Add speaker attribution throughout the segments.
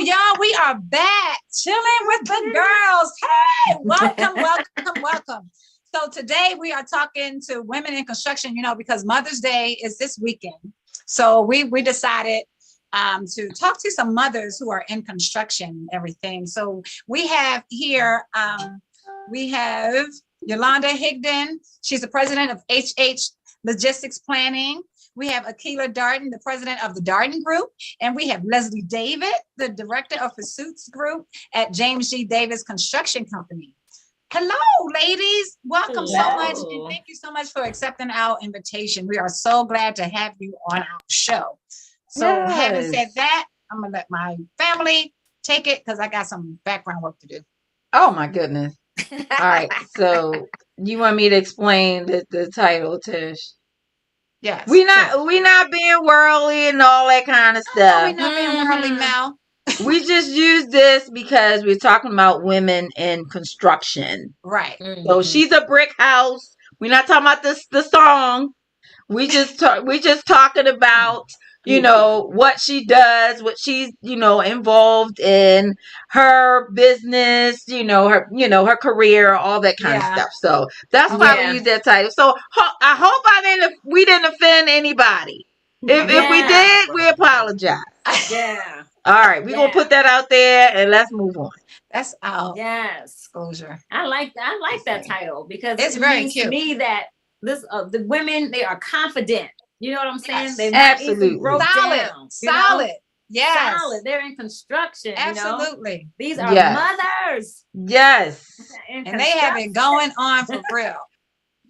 Speaker 1: y'all, we are back chilling with the girls. Hey, welcome. So today we are talking to women in construction, because Mother's Day is this weekend. So we decided to talk to some mothers who are in construction and everything. So we have here, we have Yolonda Higdon. She's the president of HH Logistics Planning. We have Akilah Darden, the president of the Darden Group. And we have Leslie David, the director of Pursuits Group at James G. Davis Construction Company. Hello, ladies. Welcome so much. And thank you so much for accepting our invitation. We are so glad to have you on our show. So having said that, I'm going to let my family take it because I got some background work to do.
Speaker 2: Oh, my goodness. All right. So you want me to explain the title, Tish?
Speaker 1: Yes.
Speaker 2: We not being worldly and all that kind of stuff.
Speaker 1: We're not being worldly, Mel.
Speaker 2: We just use this because we're talking about women in construction.
Speaker 1: Right.
Speaker 2: So she's a brick house. We're not talking about the song. We just talking about, what she does, what she's, involved in, her business, her career, all that kind of stuff. So that's why we use that title. So I hope we didn't offend anybody. If we did, we apologize.
Speaker 3: Yeah.
Speaker 2: All right, we're gonna put that out there and let's move on.
Speaker 1: That's our exposure.
Speaker 3: I like that title because
Speaker 1: it's
Speaker 3: it
Speaker 1: very
Speaker 3: means
Speaker 1: cute
Speaker 3: to me that this the women, they are confident. You know what I'm saying?
Speaker 1: Yes.
Speaker 3: They're
Speaker 2: absolutely
Speaker 1: solid. Yes.
Speaker 3: Solid. They're in construction.
Speaker 1: Absolutely.
Speaker 3: These are mothers.
Speaker 2: Yes.
Speaker 1: And they have it going on for real.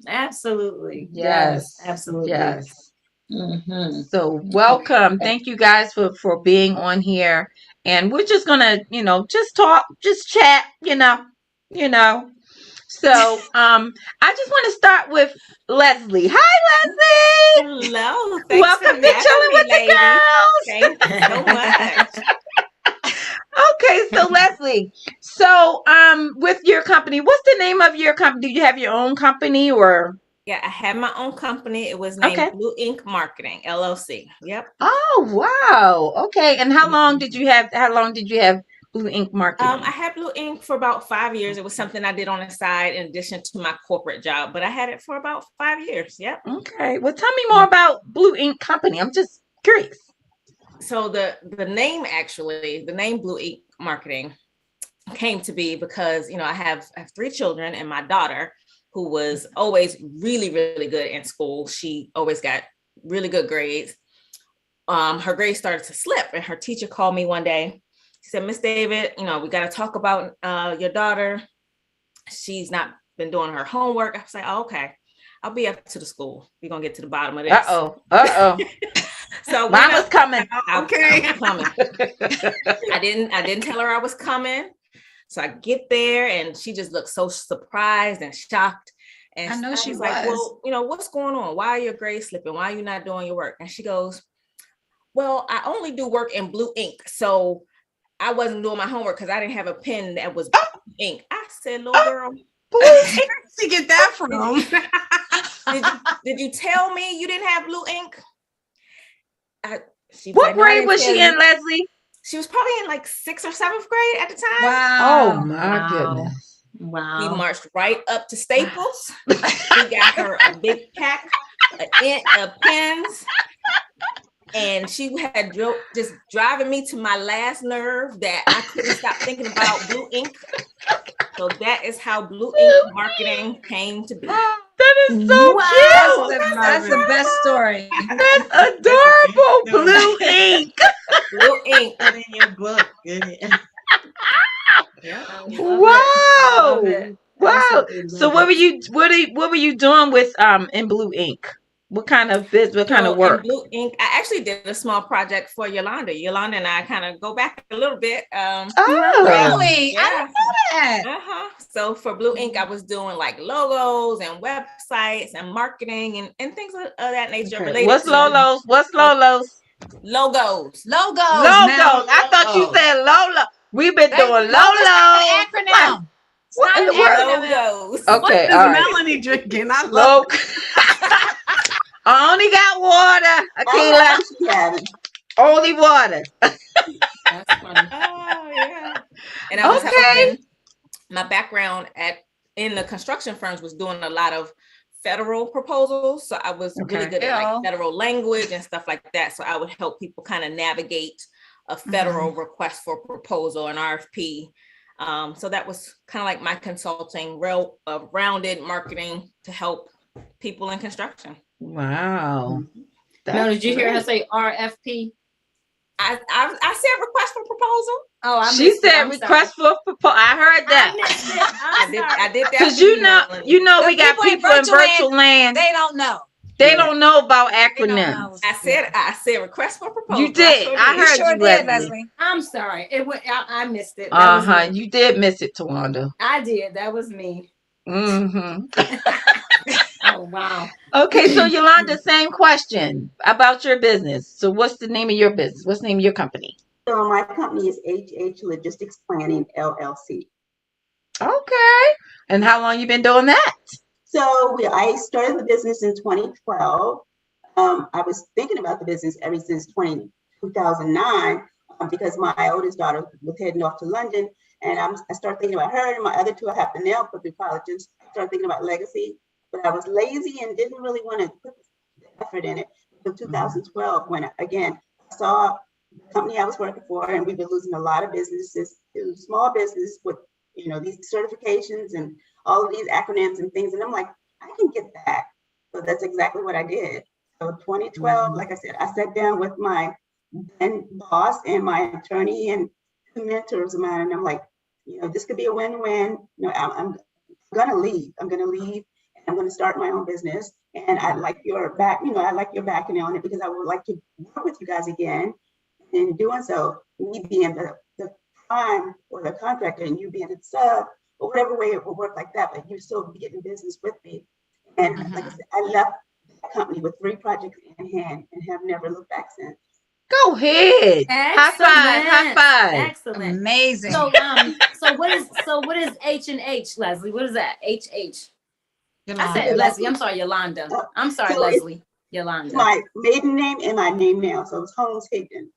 Speaker 3: Absolutely.
Speaker 2: Yes.
Speaker 3: Absolutely.
Speaker 2: Yes. Mm-hmm. So welcome. Thank you guys for being on here. And we're just gonna, just talk, just chat, So I just want to start with Leslie. Hi,
Speaker 4: Leslie. Hello.
Speaker 2: Welcome to Chillin with the Girlz.
Speaker 4: Thank you so much.
Speaker 2: Okay, so Leslie, with your company, what's the name of your company? Do you have your own company or?
Speaker 4: Yeah, I had my own company. It was named Blue Ink Marketing LLC. Yep.
Speaker 2: Oh wow. Okay. And how long did you have Blue Ink Marketing?
Speaker 4: I had Blue Ink for about 5 years. It was something I did on the side in addition to my corporate job, but I had it for about 5 years. Yep.
Speaker 2: Okay. Well, tell me more about Blue Ink Company. I'm just curious.
Speaker 4: So the name Blue Ink Marketing came to be because I have 3 children, and my daughter, who was always really, really good in school. She always got really good grades. Her grades started to slip, and her teacher called me one day. She said, "Miss David, we got to talk about your daughter. She's not been doing her homework." I was like, "Oh, okay, I'll be up to the school. We're going to get to the bottom of this."
Speaker 2: Uh-oh.
Speaker 4: So
Speaker 2: mine was coming.
Speaker 4: Okay. I was coming. I didn't tell her I was coming. So I get there and she just looked so surprised and shocked. And
Speaker 1: I know she was
Speaker 4: like, "Well, what's going on? Why are your grades slipping? Why are you not doing your work?" And she goes, "Well, I only do work in blue ink. So I wasn't doing my homework because I didn't have a pen that was blue ink." I said, "Little girl,
Speaker 1: where did you get that from?
Speaker 4: did you tell me you didn't have blue ink?"
Speaker 2: What grade was she in, Leslie?
Speaker 4: She was probably in like 6th or 7th grade at the time.
Speaker 2: Wow. Oh my goodness.
Speaker 4: Wow. We marched right up to Staples. We got her a big pack of pens. And she had just driving me to my last nerve that I couldn't stop thinking about blue ink. So that is how Blue Ink Marketing came to be.
Speaker 2: That is so cute.
Speaker 1: That's the best story.
Speaker 2: That's adorable. Blue ink.
Speaker 4: Blue ink.
Speaker 3: Put in your book.
Speaker 2: Wow. Wow. So what were you doing with in Blue Ink? What kind of work?
Speaker 4: In Blue Ink, I actually did a small project for Yolonda. Yolonda and I kind of go back a little bit.
Speaker 1: Really?
Speaker 4: Yeah.
Speaker 1: I didn't know that.
Speaker 4: So for Blue Ink, I was doing like logos and websites and marketing and things of that nature.
Speaker 2: Okay. What's Lolos?
Speaker 4: Logos.
Speaker 2: I thought you said Lola. We've been doing Lolo.
Speaker 1: Acronym.
Speaker 2: What in the world?
Speaker 4: Logos.
Speaker 2: Okay,
Speaker 3: what
Speaker 2: all right.
Speaker 3: Melanie drinking? I love
Speaker 2: I only got water, Akilah. Only water.
Speaker 3: That's funny.
Speaker 4: And I was
Speaker 2: Okay.
Speaker 4: helping. My background in the construction firms was doing a lot of federal proposals. So I was really good at like federal language and stuff like that. So I would help people kind of navigate a federal request for proposal, an RFP. So that was kind of like my consulting, rounded marketing to help people in construction.
Speaker 2: Wow.
Speaker 3: Now, did you hear her say RFP?
Speaker 4: I said request for proposal.
Speaker 3: Oh,
Speaker 2: she said request for proposal. I heard that.
Speaker 4: I did that.
Speaker 2: Because you know, we got people in virtual land.
Speaker 1: They don't know.
Speaker 2: They don't know about acronyms.
Speaker 4: I said request for proposal.
Speaker 2: You did. I heard you, Leslie.
Speaker 3: I'm sorry. I missed it.
Speaker 2: You did miss it, Tawanda.
Speaker 3: I did. That was me.
Speaker 2: Mm-hmm.
Speaker 3: Oh, wow.
Speaker 2: Okay, so Yolonda, same question about your business. So what's the name of your business? What's the name of your company?
Speaker 5: So my company is HH Logistics Planning, LLC.
Speaker 2: Okay. And how long you been doing that?
Speaker 5: So I started the business in 2012. I was thinking about the business ever since 2009 because my oldest daughter was heading off to London. And I started thinking about her, and my other two I have to now put through college. I started thinking about legacy, but I was lazy and didn't really want to put the effort in it until 2012 when, again, I saw the company I was working for, and we were losing a lot of businesses to small business with, these certifications and all of these acronyms and things. And I'm like, I can get that. So that's exactly what I did. So 2012, like I said, I sat down with my then boss and my attorney and two mentors of mine, and I'm like, this could be a win-win. I'm gonna leave. I'm and I'm gonna start my own business. And I like your backing on it because I would like to work with you guys again. And in doing so, me being the prime or the contractor and you being the sub, or whatever way it will work like that, but you still be getting business with me. And like I said, I left the company with 3 projects in hand and have never looked back since.
Speaker 2: Go ahead.
Speaker 3: Excellent.
Speaker 2: High five.
Speaker 3: Excellent.
Speaker 1: Amazing.
Speaker 3: So what is H&H, Leslie? What is that? HH. I said Leslie. I'm sorry, Yolanda. I'm sorry, so Leslie. Yolanda.
Speaker 5: My maiden name and my name now. So it's Holmes Higdon.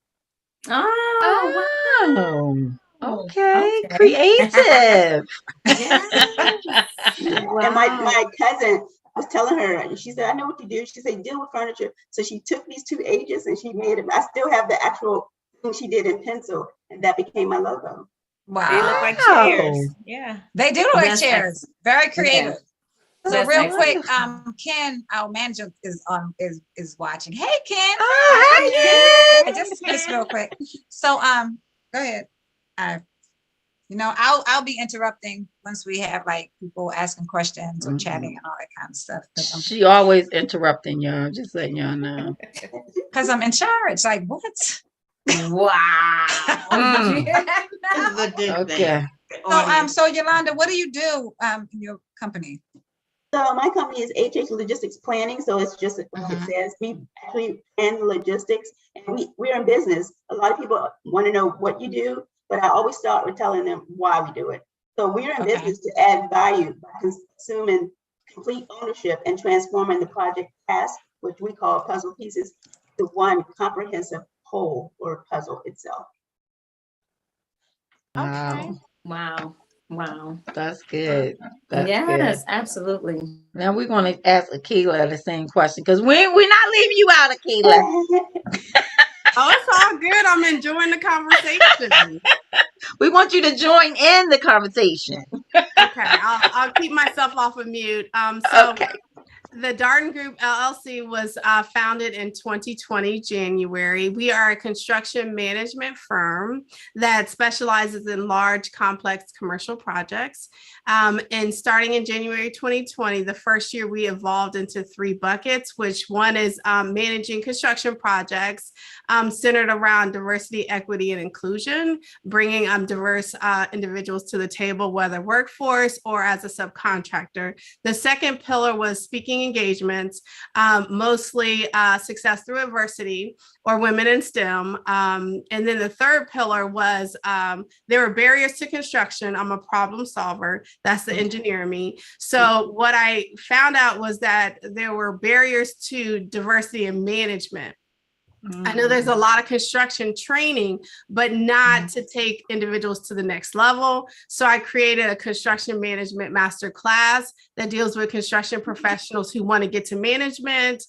Speaker 3: Oh,
Speaker 2: wow. Okay. Creative.
Speaker 5: Wow. And my cousin, I was telling her, and she said, I know what to do. She said, deal with furniture. So she took these 2 H's and she made it. I still have the actual thing she did in pencil, and that became my logo.
Speaker 1: Wow.
Speaker 4: They look like chairs. Yeah.
Speaker 1: They do look like chairs. Very creative.
Speaker 3: Yeah.
Speaker 1: So real quick, Ken, our manager, is watching. Hey, Ken.
Speaker 2: Oh, hi, Ken.
Speaker 1: Just real quick. So go ahead. I'll be interrupting once we have like people asking questions or chatting and all that kind of stuff.
Speaker 2: She always interrupting y'all, just letting y'all know.
Speaker 1: Because I'm in charge. Like, what?
Speaker 3: Wow.
Speaker 2: Okay.
Speaker 1: So Yolanda, what do you do in your company?
Speaker 5: So my company is HH Logistics Planning. So it's just like it says, we actually plan logistics, and we're in business. A lot of people want to know what you do, but I always start with telling them why we do it. So we're in business to add value by consuming complete ownership and transforming the project task, which we call puzzle pieces, to one comprehensive whole or puzzle itself.
Speaker 2: Wow.
Speaker 3: Wow.
Speaker 2: That's good.
Speaker 3: Yes, absolutely.
Speaker 2: Now we're going to ask Akilah the same question because we're not leaving you out, Akilah.
Speaker 6: Oh, it's all good. I'm enjoying the conversation.
Speaker 2: We want you to join in the conversation.
Speaker 6: Okay, I'll keep myself off of mute. The Darden Group LLC was founded in 2020, January. We are a construction management firm that specializes in large, complex commercial projects. And starting in January 2020, the first year we evolved into 3 buckets, which one is managing construction projects centered around diversity, equity, and inclusion, bringing diverse individuals to the table, whether workforce or as a subcontractor. The second pillar was speaking engagements, mostly success through adversity or women in STEM. And then the third pillar was there were barriers to construction. I'm a problem solver. That's the engineer in me. So what I found out was that there were barriers to diversity in management. I know there's a lot of construction training, but not to take individuals to the next level. So I created a construction management master class that deals with construction professionals who want to get to management,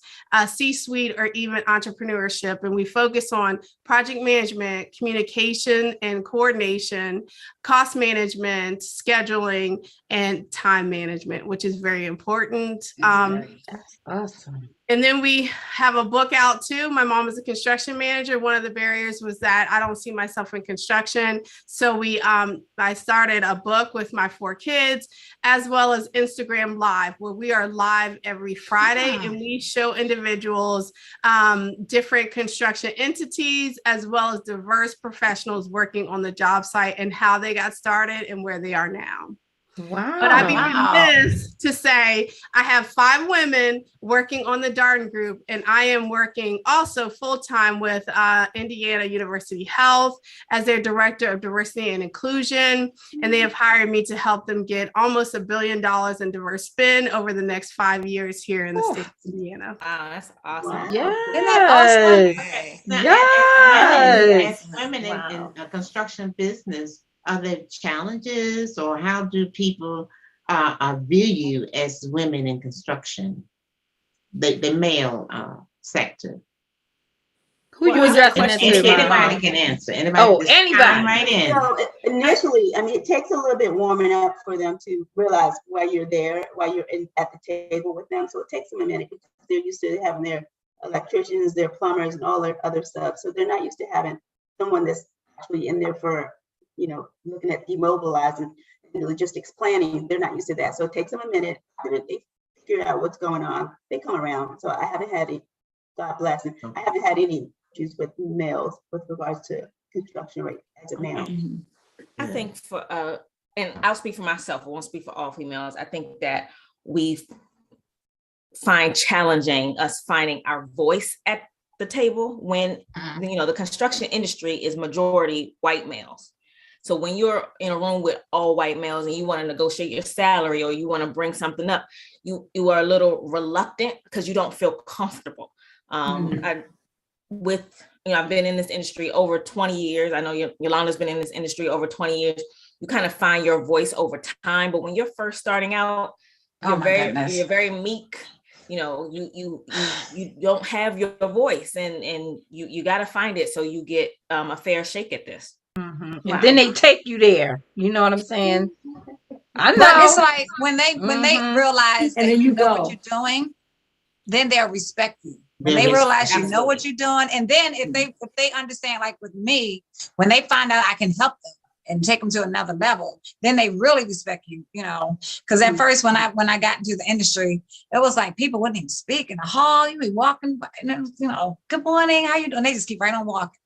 Speaker 6: C-suite, or even entrepreneurship. And we focus on project management, communication and coordination, cost management, scheduling, and time management, which is very important.
Speaker 2: That's awesome.
Speaker 6: And then we have a book out too. My mom is a construction manager. One of the barriers was that I don't see myself in construction. So I started a book with my 4 kids, as well as Instagram Live, where we are live every Friday and we show individuals different construction entities, as well as diverse professionals working on the job site and how they got started and where they are now.
Speaker 2: Wow.
Speaker 6: But I'd be remiss to say I have 5 women working on the Darden group, and I am working also full-time with Indiana University Health as their director of diversity and inclusion. And they have hired me to help them get almost $1 billion in diverse spend over the next 5 years here in the state of Indiana.
Speaker 4: Wow, that's awesome.
Speaker 5: Wow.
Speaker 2: Yes.
Speaker 1: Isn't that awesome?
Speaker 7: Okay.
Speaker 2: Yes.
Speaker 7: As women in a construction business, are there challenges, or how do people view you as women in construction, the male sector?
Speaker 2: Who you addressing that to?
Speaker 7: Anybody can answer. Anybody?
Speaker 2: Oh,
Speaker 7: just
Speaker 2: anybody.
Speaker 7: chime right in.
Speaker 5: So initially, I mean, it takes a little bit warming up for them to realize why you're there, why you're at the table with them. So it takes them a minute because they're used to having their electricians, their plumbers, and all their other stuff. So they're not used to having someone that's actually in there for, looking at demobilizing and logistics planning. They're not used to that. So it takes them a minute. After they figure out what's going on, they come around. So I haven't had any, God bless them, I haven't had any issues with males with regards to construction rate as of now.
Speaker 4: I think and I'll speak for myself, I won't speak for all females. I think that we find challenging us finding our voice at the table when, the construction industry is majority white males. So when you're in a room with all white males and you want to negotiate your salary or you want to bring something up, you are a little reluctant because you don't feel comfortable. I've been in this industry over 20 years. I know Yolonda's been in this industry over 20 years. You kind of find your voice over time, but when you're first starting out, you're very meek. You don't have your voice, and you got to find it so you get a fair shake at this.
Speaker 2: And then they take you there. You know what I'm saying? I know.
Speaker 1: But it's like when they realize
Speaker 3: And
Speaker 1: that
Speaker 3: then
Speaker 1: you
Speaker 3: you
Speaker 1: know
Speaker 3: go.
Speaker 1: what you're doing, then they'll respect you. When
Speaker 7: They
Speaker 1: they realize you
Speaker 7: respect-
Speaker 1: know what you're doing, and then if they understand, like with me, when they find out I can help them and take them to another level, then they really respect you, because at first when I got into the industry, it was like people wouldn't even speak in the hall. You be walking by, and good morning, how you doing? They just keep right on walking.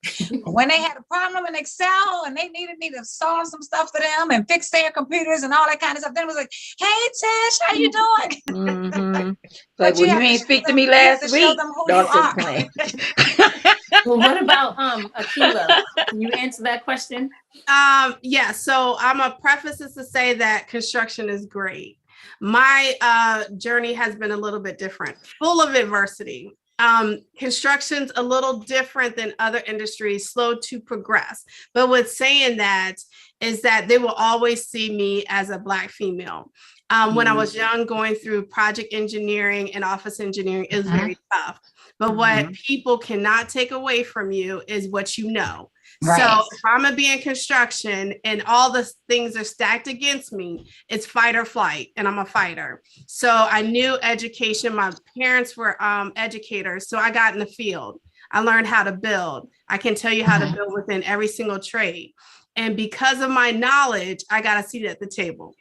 Speaker 1: But when they had a problem in Excel and they needed me to solve some stuff for them and fix their computers and all that kind of stuff, then it was like, hey Tish, how you doing?
Speaker 2: Like,
Speaker 1: you
Speaker 2: well,
Speaker 1: have
Speaker 2: you
Speaker 1: to
Speaker 2: ain't
Speaker 1: show
Speaker 2: speak to
Speaker 1: them-
Speaker 2: me
Speaker 1: you have
Speaker 2: last
Speaker 1: to show
Speaker 2: week.
Speaker 1: them who
Speaker 2: No,
Speaker 1: you
Speaker 2: I'm just
Speaker 1: are.
Speaker 2: playing.
Speaker 3: Well, what about Akilah? Can you answer that question?
Speaker 6: Yeah, so I'm a preface this to say that construction is great. My journey has been a little bit different, full of adversity. Construction's a little different than other industries, slow to progress. But what's saying that is that they will always see me as a Black female. When I was young, going through project engineering and office engineering is very tough. But what people cannot take away from you is what you know.
Speaker 1: Right.
Speaker 6: So if I'm gonna be in construction and all the things are stacked against me, it's fight or flight, and I'm a fighter. So I knew education. My parents were educators, so I got in the field. I learned how to build. I can tell you how to build within every single trade. And because of my knowledge, I got a seat at the table.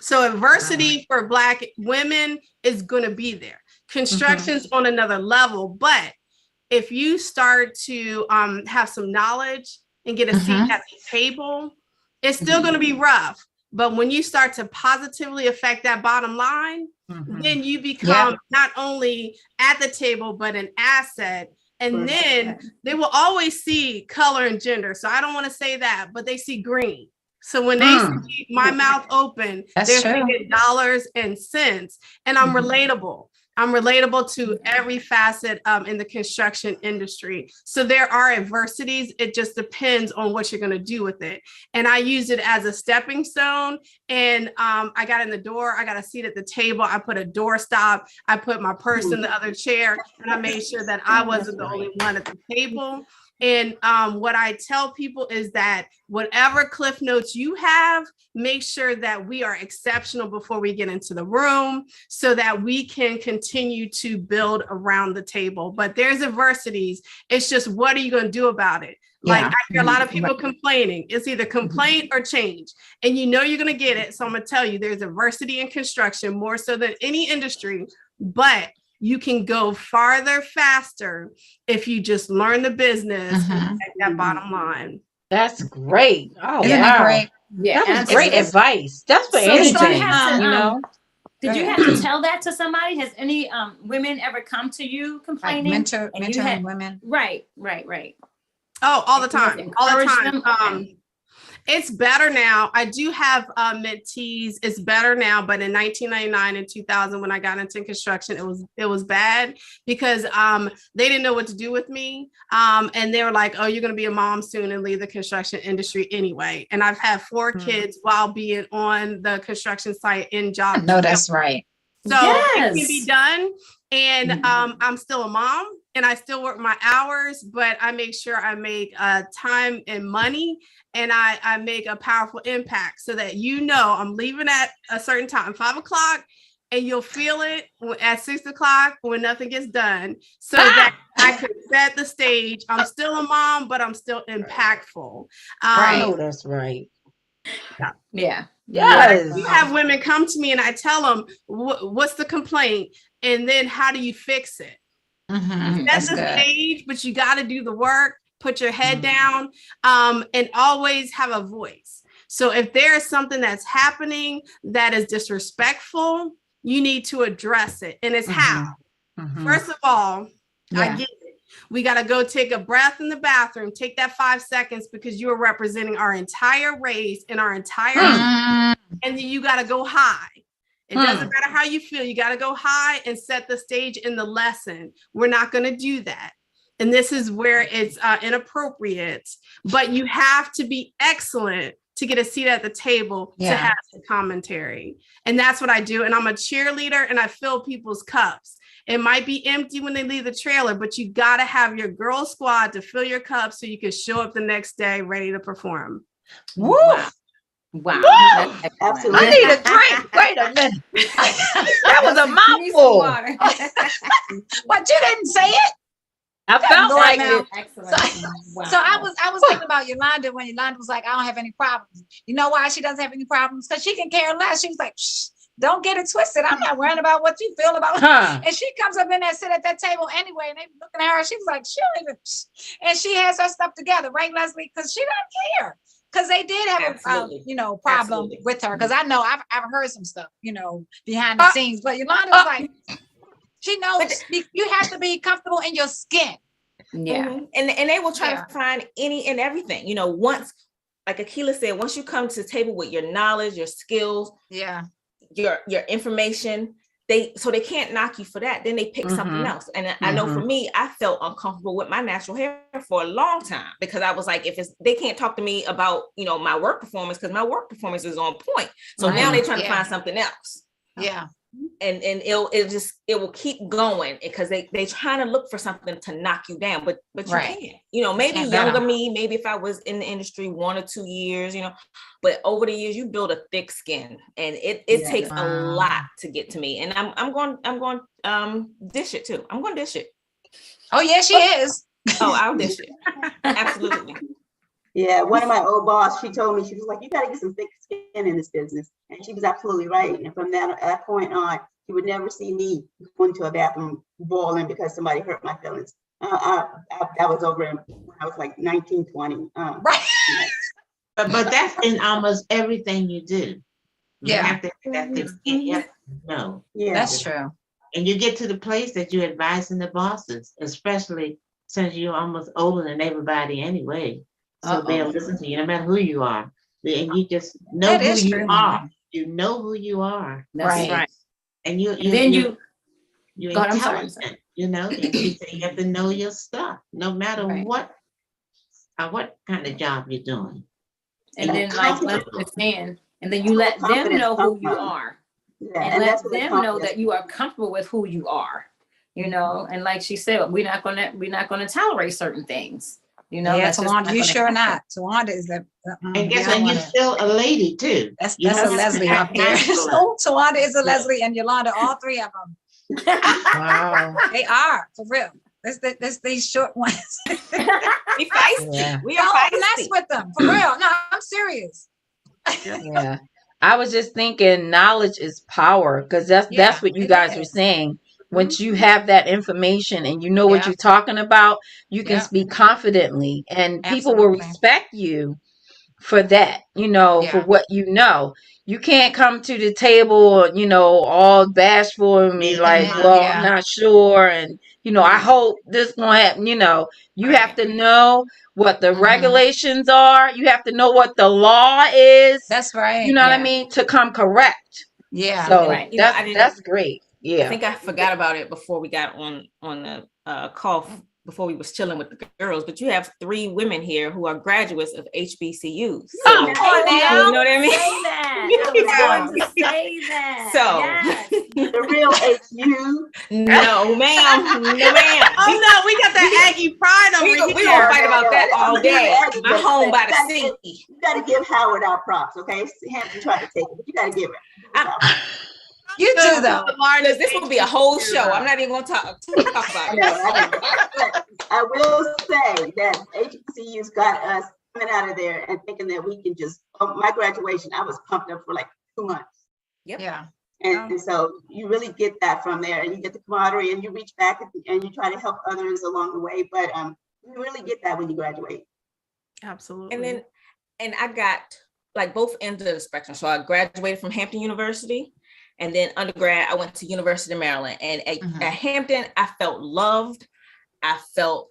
Speaker 6: So adversity for Black women is gonna be there. Construction's on another level, but if you start to have some knowledge and get a seat at the table, it's still going to be rough. But when you start to positively affect that bottom line, then you become not only at the table, but an asset. And then they will always see color and gender. So I don't want to say that, but they see green. So when they see my mouth open,
Speaker 1: That's
Speaker 6: they're
Speaker 1: true.
Speaker 6: thinking dollars and cents, and I'm relatable. I'm relatable to every facet in the construction industry. So there are adversities. It just depends on what you're going to do with it. And I use it as a stepping stone. And I got in the door. I got a seat at the table. I put a door stop. I put my purse in the other chair. And I made sure that I wasn't the only one at the table. And what I tell people is that whatever cliff notes you have, make sure that we are exceptional before we get into the room so that we can continue to build around the table. But there's adversities. It's just, what are you going to do about it? Like, I hear a lot of people complaining. It's either complaint or change. And you know you're going to get it. So I'm going to tell you, there's adversity in construction more so than any industry. But you can go farther faster if you just learn the business and take that bottom line.
Speaker 2: That's great. Oh,
Speaker 1: Isn't
Speaker 2: wow.
Speaker 1: that great?
Speaker 3: Yeah,
Speaker 2: That was great advice. That's for
Speaker 3: So
Speaker 2: anything,
Speaker 3: you have to,
Speaker 2: you know?
Speaker 3: Did you have to tell that to somebody? Has any women ever come to you
Speaker 1: Like
Speaker 3: complaining?
Speaker 1: mentoring women.
Speaker 3: Right.
Speaker 6: Oh, all the time. All the
Speaker 3: Encourage them?
Speaker 6: time. It's better now. I do have mentees. It's better now, but in 1999 and 2000, when I got into construction, it was bad because they didn't know what to do with me, and they were like, "Oh, you're going to be a mom soon and leave the construction industry anyway." And I've had 4 kids while being on the construction site in job.
Speaker 1: No, that's right.
Speaker 6: So it can be done, and I'm still a mom. And I still work my hours, but I make sure I make time and money, and I make a powerful impact so that I'm leaving at a certain time, 5 o'clock, and you'll feel it at 6 o'clock when nothing gets done, so that I can set the stage. I'm still a mom, but I'm still impactful.
Speaker 2: Right. Oh, that's right.
Speaker 3: Yeah.
Speaker 2: Yes.
Speaker 6: You have women come to me and I tell them, what's the complaint? And then how do you fix it? That's the stage, but you got to do the work, put your head down, and always have a voice. So if there is something that's happening that is disrespectful, you need to address it. And it's how. First of all, I get it. We got to go take a breath in the bathroom, take that 5 seconds because you are representing our entire race and our entire, and then you got to go high. It doesn't matter how you feel. You got to go high and set the stage in the lesson. We're not going to do that. And this is where it's inappropriate, but you have to be excellent to get a seat at the table to have the commentary. And that's what I do. And I'm a cheerleader and I fill people's cups. It might be empty when they leave the trailer, but you got to have your girl squad to fill your cup so you can show up the next day ready to perform.
Speaker 2: Woo!
Speaker 3: Wow.
Speaker 5: Absolutely.
Speaker 2: I need a drink. Wait a minute. That was a mouthful.
Speaker 1: But you didn't say it.
Speaker 2: I felt like
Speaker 1: it.
Speaker 3: Wow.
Speaker 1: So I was thinking about Yolonda when Yolonda was like, I don't have any problems. You know why she doesn't have any problems? Because she can care less. She was like, shh, don't get it twisted. I'm not worrying about what you feel about it. And she comes up in there, sit at that table anyway, and they looking at her. She was like, she don't even, and she has her stuff together, right, Leslie? Because she doesn't care. Because they did have a problem with her. Because I know I've heard some stuff, behind the scenes. But Yolonda was like, she knows you have to be comfortable in your skin.
Speaker 3: Yeah.
Speaker 4: And they will try to find any and everything. Once, like Akilah said, once you come to the table with your knowledge, your skills, your information, they can't knock you for that. Then they pick something else. And I know for me, I felt uncomfortable with my natural hair for a long time because I was like, they can't talk to me about, my work performance because my work performance is on point. So now they're trying to find something else.
Speaker 1: Yeah.
Speaker 4: And it will keep going because they trying to look for something to knock you down, but you can't. Maybe younger me, maybe if I was in the industry 1 or 2 years, but over the years you build a thick skin, and it takes a lot to get to me. And I'm going dish it too. I'm going to dish it.
Speaker 1: Oh yeah, she is.
Speaker 4: Oh, I'll dish it. Absolutely.
Speaker 5: Yeah, one of my old boss, she told me, she was like, you got to get some thick skin in this business. And she was absolutely right. And from that point on, you would never see me go into a bathroom bawling because somebody hurt my feelings. That was over when I was like 19, 20.
Speaker 1: Right.
Speaker 7: But that's in almost everything you do. You
Speaker 1: Yeah.
Speaker 7: have to have that thick skin. You have to know.
Speaker 5: Yeah.
Speaker 1: That's true.
Speaker 7: And you get to the place that you're advising the bosses, especially since you're almost older than everybody anyway. So they'll listen to you no matter who you are. And you just know who you are. You know who you are.
Speaker 3: That's right.
Speaker 7: And you You're
Speaker 3: Go ahead, I'm sorry.
Speaker 7: intelligent, you know, and you say you have to know your stuff, no matter
Speaker 3: Right.
Speaker 7: what kind of job you're doing.
Speaker 3: And then, like
Speaker 7: comfortable.
Speaker 3: Leslie was saying, and then
Speaker 5: That's
Speaker 3: you
Speaker 5: where
Speaker 3: let them
Speaker 5: confidence
Speaker 3: know who
Speaker 5: comes
Speaker 3: you
Speaker 5: from.
Speaker 3: are,
Speaker 5: Yeah,
Speaker 3: and
Speaker 5: and that's
Speaker 3: let
Speaker 5: where the
Speaker 3: them know
Speaker 5: confidence.
Speaker 3: that you are comfortable with who you are. You know, and like she said, we're not gonna tolerate certain things. You know,
Speaker 1: Yeah,
Speaker 3: that's just
Speaker 1: Tawanda,
Speaker 3: not
Speaker 1: you
Speaker 3: gonna
Speaker 1: sure
Speaker 3: happen.
Speaker 1: not. Tawanda is a.
Speaker 7: And guess
Speaker 1: yeah, I
Speaker 7: what? You're
Speaker 1: wanna-
Speaker 7: still a lady too.
Speaker 1: That's
Speaker 7: You
Speaker 1: a
Speaker 7: don't have to
Speaker 1: Leslie up
Speaker 7: act
Speaker 1: there.
Speaker 7: masculine.
Speaker 1: So Tawanda is a Leslie and Yolonda, all three of them.
Speaker 2: Wow.
Speaker 1: They are for real. That's these short ones.
Speaker 4: We feisty.
Speaker 2: Yeah.
Speaker 4: We are
Speaker 1: Don't mess
Speaker 4: feisty.
Speaker 1: with them for real. No, I'm serious.
Speaker 2: Yeah. I was just thinking knowledge is power, because that's
Speaker 1: Yeah,
Speaker 2: what you
Speaker 1: it
Speaker 2: guys were
Speaker 1: is.
Speaker 2: saying. Once you have that information and you know what
Speaker 1: Yeah.
Speaker 2: you're talking about, you can
Speaker 1: Yeah.
Speaker 2: speak confidently, and people will
Speaker 1: Absolutely.
Speaker 2: respect you for that, you know, for
Speaker 1: Yeah.
Speaker 2: what you know. You can't come to the table, you know, all bashful and be like,
Speaker 1: Mhm,
Speaker 2: well,
Speaker 1: yeah.
Speaker 2: I'm not sure. And, you know, I hope this gonna happen. You know, you have to know what the
Speaker 1: Mhm.
Speaker 2: regulations are. You have to know what the law is.
Speaker 1: That's right.
Speaker 2: You know what I
Speaker 1: Yeah.
Speaker 2: mean? To come correct.
Speaker 1: Yeah.
Speaker 2: So
Speaker 3: Right.
Speaker 4: You know, I didn't.
Speaker 2: that's great.
Speaker 4: I
Speaker 2: Yeah.
Speaker 4: think I forgot about it before we got on the call, before we was chilling with the girls. But you have 3 women here who are graduates of HBCUs. So
Speaker 3: Oh, now.
Speaker 4: you know what I mean?
Speaker 3: Say that. I was going to say that.
Speaker 4: So
Speaker 3: Yes.
Speaker 5: The real HU.
Speaker 4: no, ma'am, no, ma'am.
Speaker 6: Oh no, we got that Aggie pride over
Speaker 4: We
Speaker 6: here.
Speaker 4: gonna fight about that all day. My
Speaker 5: But
Speaker 4: home by
Speaker 5: you
Speaker 4: the
Speaker 5: gotta
Speaker 4: sea.
Speaker 5: You got to give Howard our props, okay? Hampton tried to take it, but you got to give it.
Speaker 1: You do though.
Speaker 4: Look, this will be a whole show. I'm not even gonna talk about
Speaker 5: I
Speaker 4: it.
Speaker 5: know. But I will say that HBCU's got us coming out of there and thinking that we can just. Oh, my graduation, I was pumped up for like 2 months.
Speaker 1: Yeah.
Speaker 5: And so you really get that from there, and you get the camaraderie, and you reach back and you try to help others along the way. But you really get that when you graduate.
Speaker 6: Absolutely.
Speaker 4: And I got like both ends of the spectrum. So I graduated from Hampton University, and then undergrad I went to University of Maryland. And at Hampton, I felt loved. I felt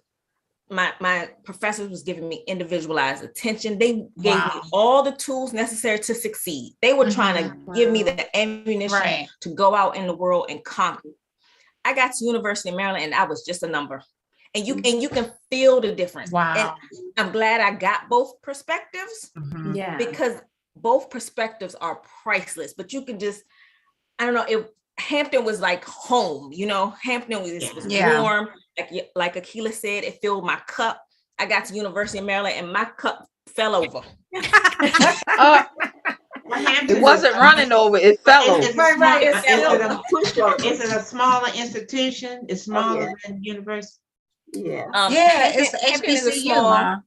Speaker 4: my professors was giving me individualized attention. They gave me all the tools necessary to succeed. They were trying to give me the ammunition to go out in the world and conquer. I got to University of Maryland and I was just a number. And you can feel the difference.
Speaker 1: Wow.
Speaker 4: And I'm glad I got both perspectives.
Speaker 3: Yeah.
Speaker 4: Because both perspectives are priceless. But you can just, I don't know, Hampton was like home, you know. Hampton was warm. Like Akilah said, it filled my cup. I got to University of Maryland and my cup fell over.
Speaker 2: It wasn't running over, it fell over.
Speaker 7: Is it a smaller institution? It's smaller than university?
Speaker 1: It's
Speaker 4: Hampton is a
Speaker 1: HBCU.
Speaker 4: small.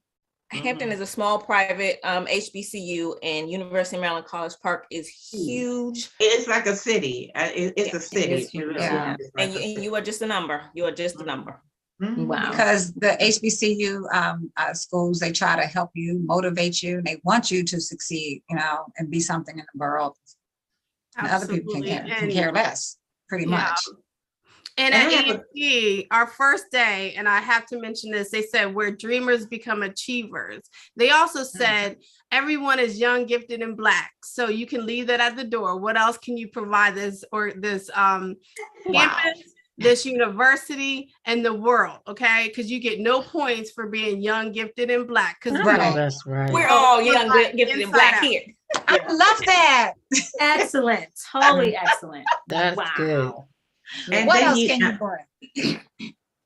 Speaker 4: Hampton is a small private HBCU, and University of Maryland College Park is huge.
Speaker 7: It's like a city. It's a city.
Speaker 1: Yeah.
Speaker 4: And you are just a number. You are just a number.
Speaker 3: Wow.
Speaker 1: Because the HBCU schools, they try to help you, motivate you, and they want you to succeed, you know, and be something in the world. And other people can care less, pretty much.
Speaker 6: And at EMP, our first day, and I have to mention this, they said where dreamers become achievers. They also said everyone is young, gifted, and Black. So you can leave that at the door. What else can you provide this campus, this university, and the world? Okay, because you get no points for being young, gifted, and Black. Because
Speaker 2: That's right.
Speaker 4: We're all young, gifted, and Black here.
Speaker 1: I love that.
Speaker 3: Excellent. Totally excellent.
Speaker 2: That's good.
Speaker 7: And
Speaker 1: what
Speaker 7: then
Speaker 1: else can you bring?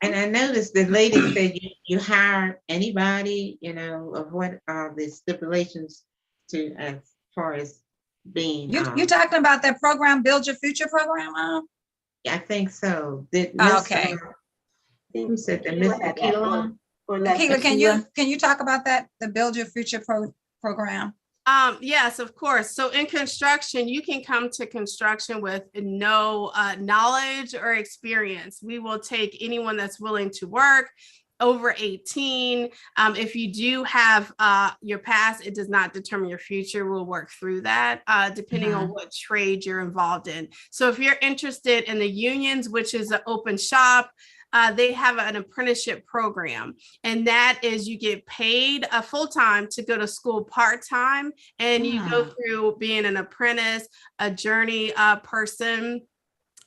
Speaker 7: And I noticed the lady said you hire anybody, you know, of what are the stipulations to as far as being.
Speaker 1: You're talking about that program, Build Your Future program,
Speaker 7: I think so.
Speaker 1: okay.
Speaker 7: Who said that? Miss Akilah?
Speaker 1: Akilah, can you talk about that, the Build Your Future program?
Speaker 6: Yes, of course. So in construction, you can come to construction with no knowledge or experience. We will take anyone that's willing to work over 18. If you do have your past, it does not determine your future. We'll work through that depending on what trade you're involved in. So if you're interested in the unions, which is an open shop, they have an apprenticeship program, and that is you get paid full-time to go to school part-time, and you go through being an apprentice, a journey person,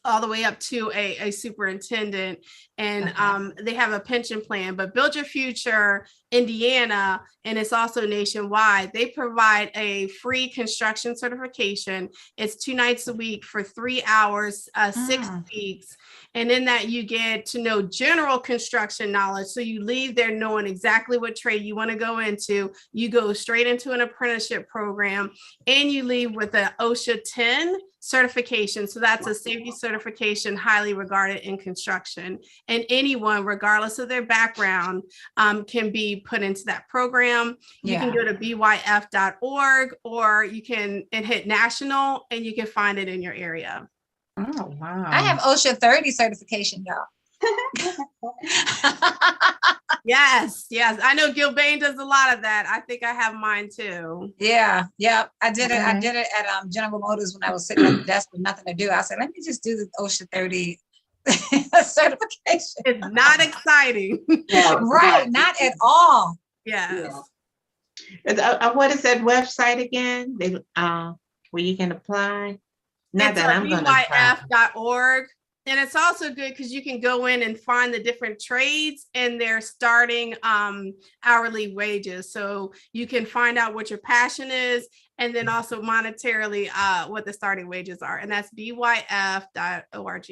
Speaker 6: all the way up to a superintendent, and they have a pension plan. But Build Your Future Indiana, and it's also nationwide, they provide a free construction certification. It's 2 nights a week for 3 hours, 6 weeks. And in that, you get to know general construction knowledge. So you leave there knowing exactly what trade you want to go into. You go straight into an apprenticeship program, and you leave with an OSHA 10 certification. So that's a safety certification highly regarded in construction. And anyone, regardless of their background, can be put into that program. You can go to byf.org, or you can hit national, and you can find it in your area.
Speaker 2: Oh, wow.
Speaker 1: I have OSHA 30 certification, y'all.
Speaker 6: Yes. I know Gilbane does a lot of that. I think I have mine too.
Speaker 1: Yeah. I did it. I did it at General Motors when I was sitting at the desk with nothing to do. I said, let me just do the OSHA 30 certification.
Speaker 6: It's not exciting.
Speaker 1: Right. Not at all.
Speaker 6: Yes.
Speaker 7: What is that website again? Where you can apply? Not
Speaker 6: it's
Speaker 7: that I'm going to
Speaker 6: byf.org. And it's also good because you can go in and find the different trades and their starting hourly wages. So you can find out what your passion is, and then also monetarily what the starting wages are. And that's byf.org.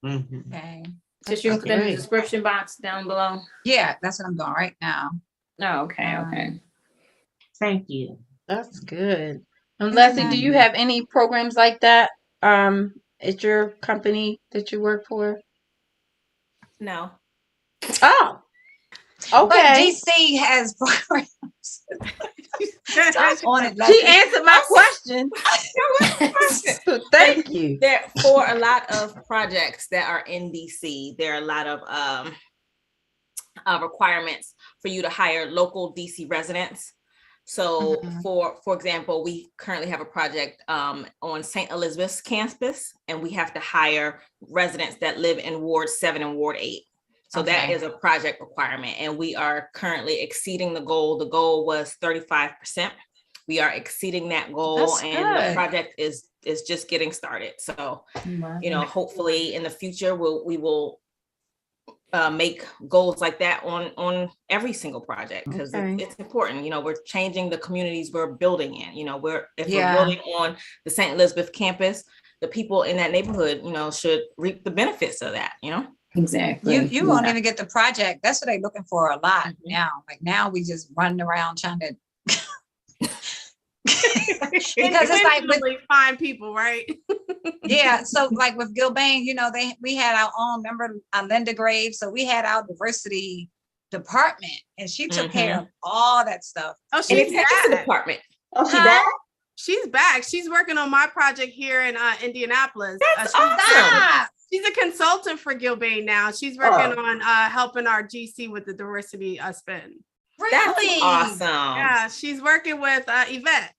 Speaker 1: Okay.
Speaker 3: Just you put in the description box down below.
Speaker 1: Yeah, that's what I'm doing right now.
Speaker 3: Oh, okay.
Speaker 7: Thank you.
Speaker 2: That's good. And Leslie, do you have any programs like that at your company that you work for?
Speaker 4: No.
Speaker 2: Oh,
Speaker 1: But
Speaker 2: okay.
Speaker 1: DC has programs. Stop on it,
Speaker 2: She
Speaker 1: Leslie.
Speaker 2: answered my question. So thank you.
Speaker 4: There, for a lot of projects that are in DC, there are a lot of requirements for you to hire local DC residents. So for example, we currently have a project on St. Elizabeth's campus, and we have to hire residents that live in Ward 7 and Ward 8. So that is a project requirement, and we are currently exceeding the goal. The goal was 35%. We are exceeding that goal.
Speaker 1: That's
Speaker 4: and
Speaker 1: good.
Speaker 4: The project is just getting started. So, you know, hopefully in the future we will make goals like that on every single project, because it's important. You know, we're changing the communities we're building in. You know, if we're building on the St. Elizabeth campus, the people in that neighborhood, you know, should reap the benefits of that, you know?
Speaker 3: Exactly.
Speaker 1: You won't even get the project. That's what they're looking for a lot now. Like now we just running around trying to because it's like with
Speaker 6: find people, right?
Speaker 1: Yeah. So like with Gilbane, you know, we had our own, remember Linda Graves. So we had our diversity department, and she took care of all that stuff.
Speaker 6: Oh, she's back.
Speaker 4: Department.
Speaker 5: Oh, she's back?
Speaker 6: She's back. She's working on my project here in Indianapolis.
Speaker 4: That's awesome.
Speaker 6: She's a consultant for Gilbane now. She's working on helping our GC with the diversity spin.
Speaker 1: Really?
Speaker 4: That's awesome.
Speaker 6: Yeah, she's working with Yvette.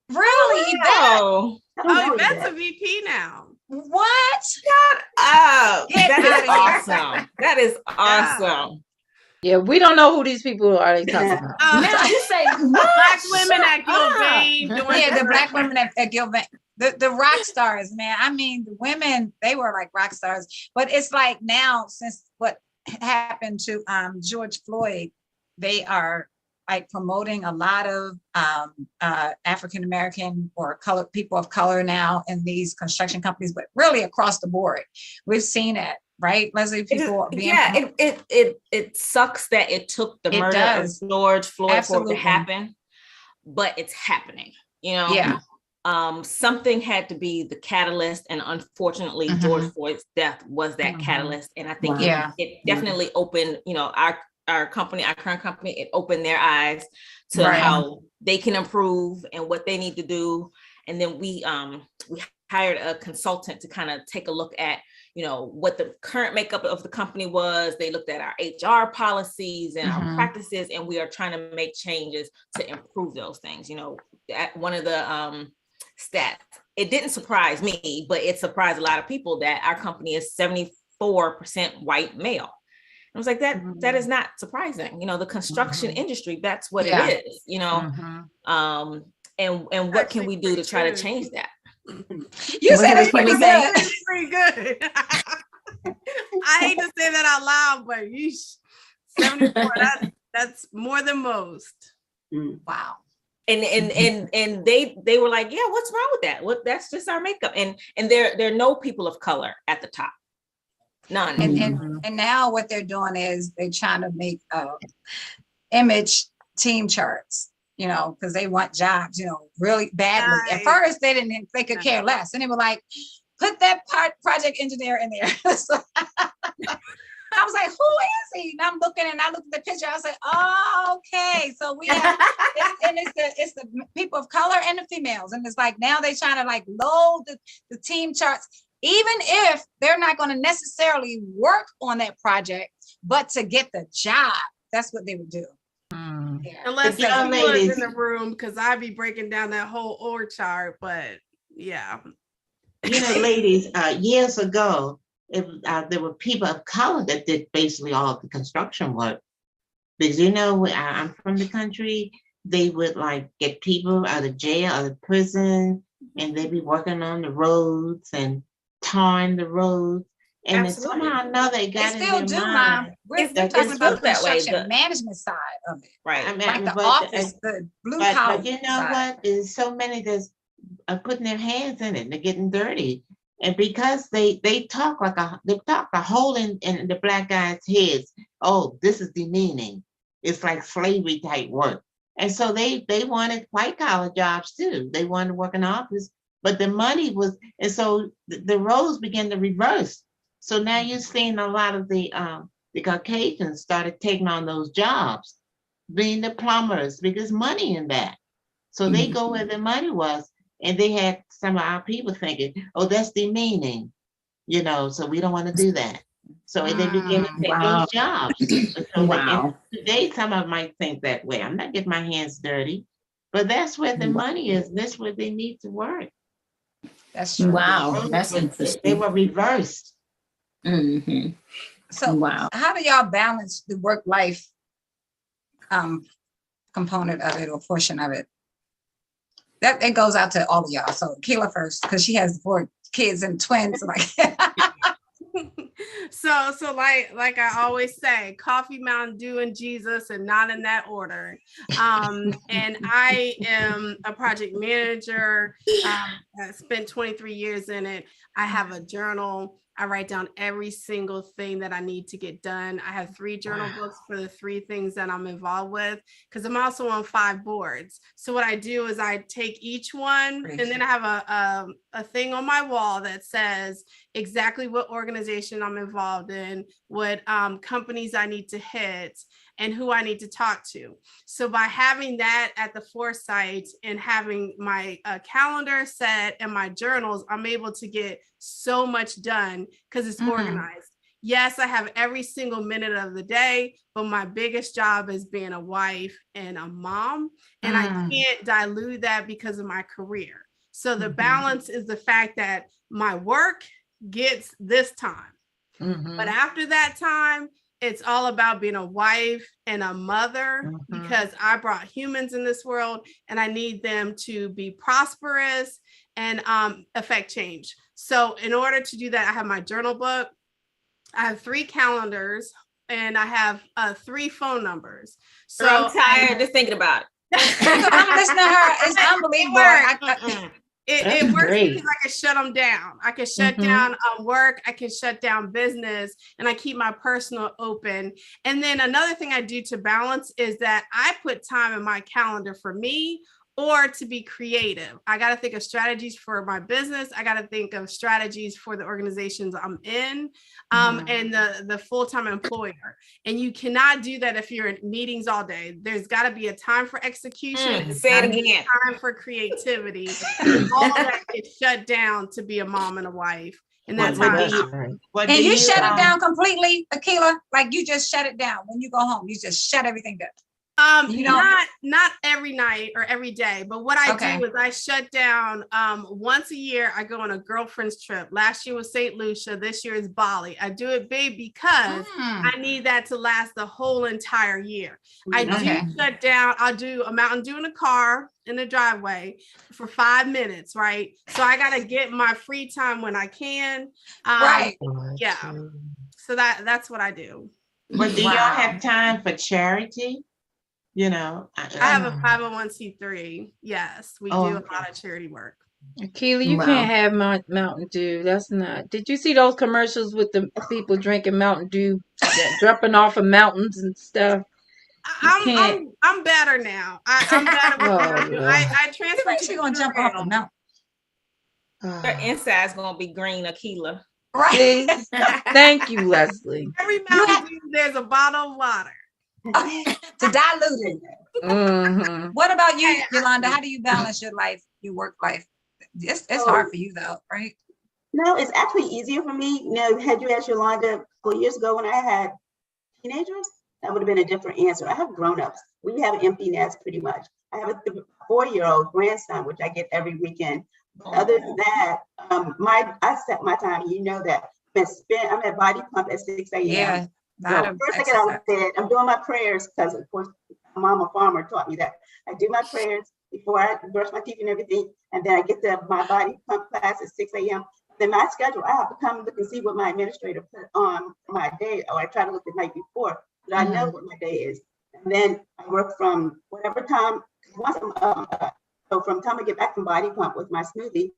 Speaker 1: Really?
Speaker 4: Oh,
Speaker 6: Yvette's a VP now.
Speaker 1: What?
Speaker 4: Shut up.
Speaker 1: Get
Speaker 4: That is
Speaker 1: outta here.
Speaker 4: awesome. That is awesome.
Speaker 2: Yeah, we don't know who these people are they talking about.
Speaker 3: Now you say
Speaker 6: Black women at Gilbane doing
Speaker 1: Yeah, the black women at Gilbane. The rock stars, man. I mean, the women, they were like rock stars. But it's like now, since what happened to George Floyd, they are like promoting a lot of African American or people of color now in these construction companies, but really across the board. We've seen it, right, Leslie? People
Speaker 4: It sucks that it took the murder of George Floyd for it to happen, but it's happening. You know, something had to be the catalyst, and unfortunately, George Floyd's death was that catalyst. And I think it definitely opened, you know, our current company, it opened their eyes to how they can improve and what they need to do. And then we hired a consultant to kind of take a look at, you know, what the current makeup of the company was. They looked at our HR policies and our practices, and we are trying to make changes to improve those things. You know, at one of the stats, it didn't surprise me, but it surprised a lot of people that our company is 74% white male. I was like, that is not surprising. You know, the construction industry, that's what it is, you know. And what can we do to try to change that?
Speaker 1: You said it's pretty good.
Speaker 6: It's pretty good. I hate to say that out loud, but 74, that's more than most.
Speaker 1: Wow.
Speaker 4: And they were like, yeah, what's wrong with that? That's just our makeup. And there are no people of color at the top. None.
Speaker 1: And now what they're doing is they're trying to make image team charts, you know, because they want jobs, you know, really badly.
Speaker 6: Nice.
Speaker 1: At first they could care less. And they were like, put that project engineer in there. So I was like, who is he? And I'm looking and I looked at the picture. I was like, oh, okay. So we have, and it's the people of color and the females. And it's like, now they're trying to like load the team charts, even if they're not going to necessarily work on that project, but to get the job. That's what they would do. Yeah.
Speaker 6: Unless the
Speaker 7: young
Speaker 6: people is
Speaker 7: ladies-
Speaker 6: in the room, because I'd be breaking down that whole org chart, but yeah.
Speaker 7: You know, ladies, years ago, there were people of color that did basically all the construction work. Because, you know, I'm from the country, they would like get people out of jail, out of prison, and they'd be working on the roads and tarring the roads. And then somehow or another, it got
Speaker 1: They still
Speaker 7: in
Speaker 1: do,
Speaker 7: their
Speaker 1: Mom.
Speaker 7: mind.
Speaker 1: We're
Speaker 7: That
Speaker 1: talking
Speaker 7: it's
Speaker 1: about the
Speaker 4: that way,
Speaker 1: construction management side of it.
Speaker 4: Right.
Speaker 7: I mean,
Speaker 1: Like the
Speaker 7: but-
Speaker 1: office, the blue collar.
Speaker 7: But you know
Speaker 1: side.
Speaker 7: what? There's so many that's putting their hands in it. They're getting dirty, and because they talk a hole in the black guys' heads. Oh, this is demeaning. It's like slavery type work, and so they wanted white collar jobs too. They wanted to work in the office, but the money was, and so the roles began to reverse. So now you're seeing a lot of the Caucasians started taking on those jobs, being the plumbers, because money in that. So they go where the money was, and they had some of our people thinking, oh, that's demeaning, you know, so we don't want to do that. So they begin to take those jobs. So today, some of them might think that way. I'm not getting my hands dirty, but that's where the money is. That's where they need to work.
Speaker 1: That's true.
Speaker 3: Wow, that's interesting.
Speaker 7: They were reversed.
Speaker 3: Mm-hmm.
Speaker 1: So how do y'all balance the work-life component of it or portion of it? That it goes out to all of y'all. So Akilah first, because she has 4 kids and twins. Like
Speaker 6: So like I always say, coffee, Mountain Dew, and Jesus, and not in that order. And I am a project manager. I spent 23 years in it. I have a journal. I write down every single thing that I need to get done. I have 3 journal books for the 3 things that I'm involved with, because I'm also on 5 boards. So what I do is I take each one, and then I have a thing on my wall that says exactly what organization I'm involved in, what companies I need to hit, and who I need to talk to. So by having that at the foresight and having my calendar set and my journals, I'm able to get so much done because it's organized. Yes, I have every single minute of the day, but my biggest job is being a wife and a mom. And I can't dilute that because of my career. So the balance is the fact that my work gets this time. But after that time, it's all about being a wife and a mother, because I brought humans in this world and I need them to be prosperous and affect change. So in order to do that, I have my journal book, I have 3 calendars, and I have 3 phone numbers. So
Speaker 4: I'm tired just thinking about it.
Speaker 1: I'm listening to her. It's unbelievable.
Speaker 6: It works because I can shut them down. I can shut down work. I can shut down business, and I keep my personal open. And then another thing I do to balance is that I put time in my calendar for me, or to be creative. I got to think of strategies for my business. I got to think of strategies for the organizations I'm in, and the full-time employer. And you cannot do that if you're in meetings all day. There's got to be a time for execution.
Speaker 4: Say it again.
Speaker 6: Time for creativity. All of that gets shut down to be a mom and a wife. And that's how
Speaker 1: And you shut it down completely, Akilah? Like you just shut it down when you go home? You just shut everything down? You know,
Speaker 6: not every night or every day, but what I do is I shut down once a year. I go on a girlfriend's trip. Last year was St. Lucia. This year is Bali. I do it big because I need that to last the whole entire year. I do shut down. I'll do a Mountain Dew in the car in the driveway for 5 minutes, right? So I got to get my free time when I can.
Speaker 1: Right.
Speaker 6: Yeah. So that's what I do.
Speaker 7: But do y'all have time for charity? You know,
Speaker 6: I have a 501c3. Yes, we do a lot of charity work.
Speaker 2: Akilah, you can't have Mountain Dew. That's not. Did you see those commercials with the people drinking Mountain Dew, dropping off of mountains and stuff?
Speaker 6: I'm better now. I'm better with Mountain Dew. I transferred to
Speaker 1: gonna jump off a mountain.
Speaker 4: Your inside's gonna be green, Akilah.
Speaker 1: Right.
Speaker 2: Thank you, Leslie.
Speaker 6: Every Mountain Dew, there's a bottle of water.
Speaker 1: To dilute it. What about you, Yolonda? How do you balance your life, your work life? It's hard for you though, right?
Speaker 5: No, it's actually easier for me. You know, had you asked Yolonda 4 years ago when I had teenagers, that would have been a different answer. I have grown-ups. We have an empty nest pretty much. I have a 4-year-old grandson, which I get every weekend. Other than that, I set my time. You know that. I'm at body pump at 6 a.m.
Speaker 1: Yeah.
Speaker 5: So first I get out of bed, I'm doing my prayers because of course my mom, a farmer, taught me that. I do my prayers before I brush my teeth and everything, and then I get to my body pump class at 6 a.m. Then my schedule, I have to come look and see what my administrator put on my day, or I try to look the night before, so I know what my day is. And then I work from whatever time, once so from the time I get back from body pump with my smoothie,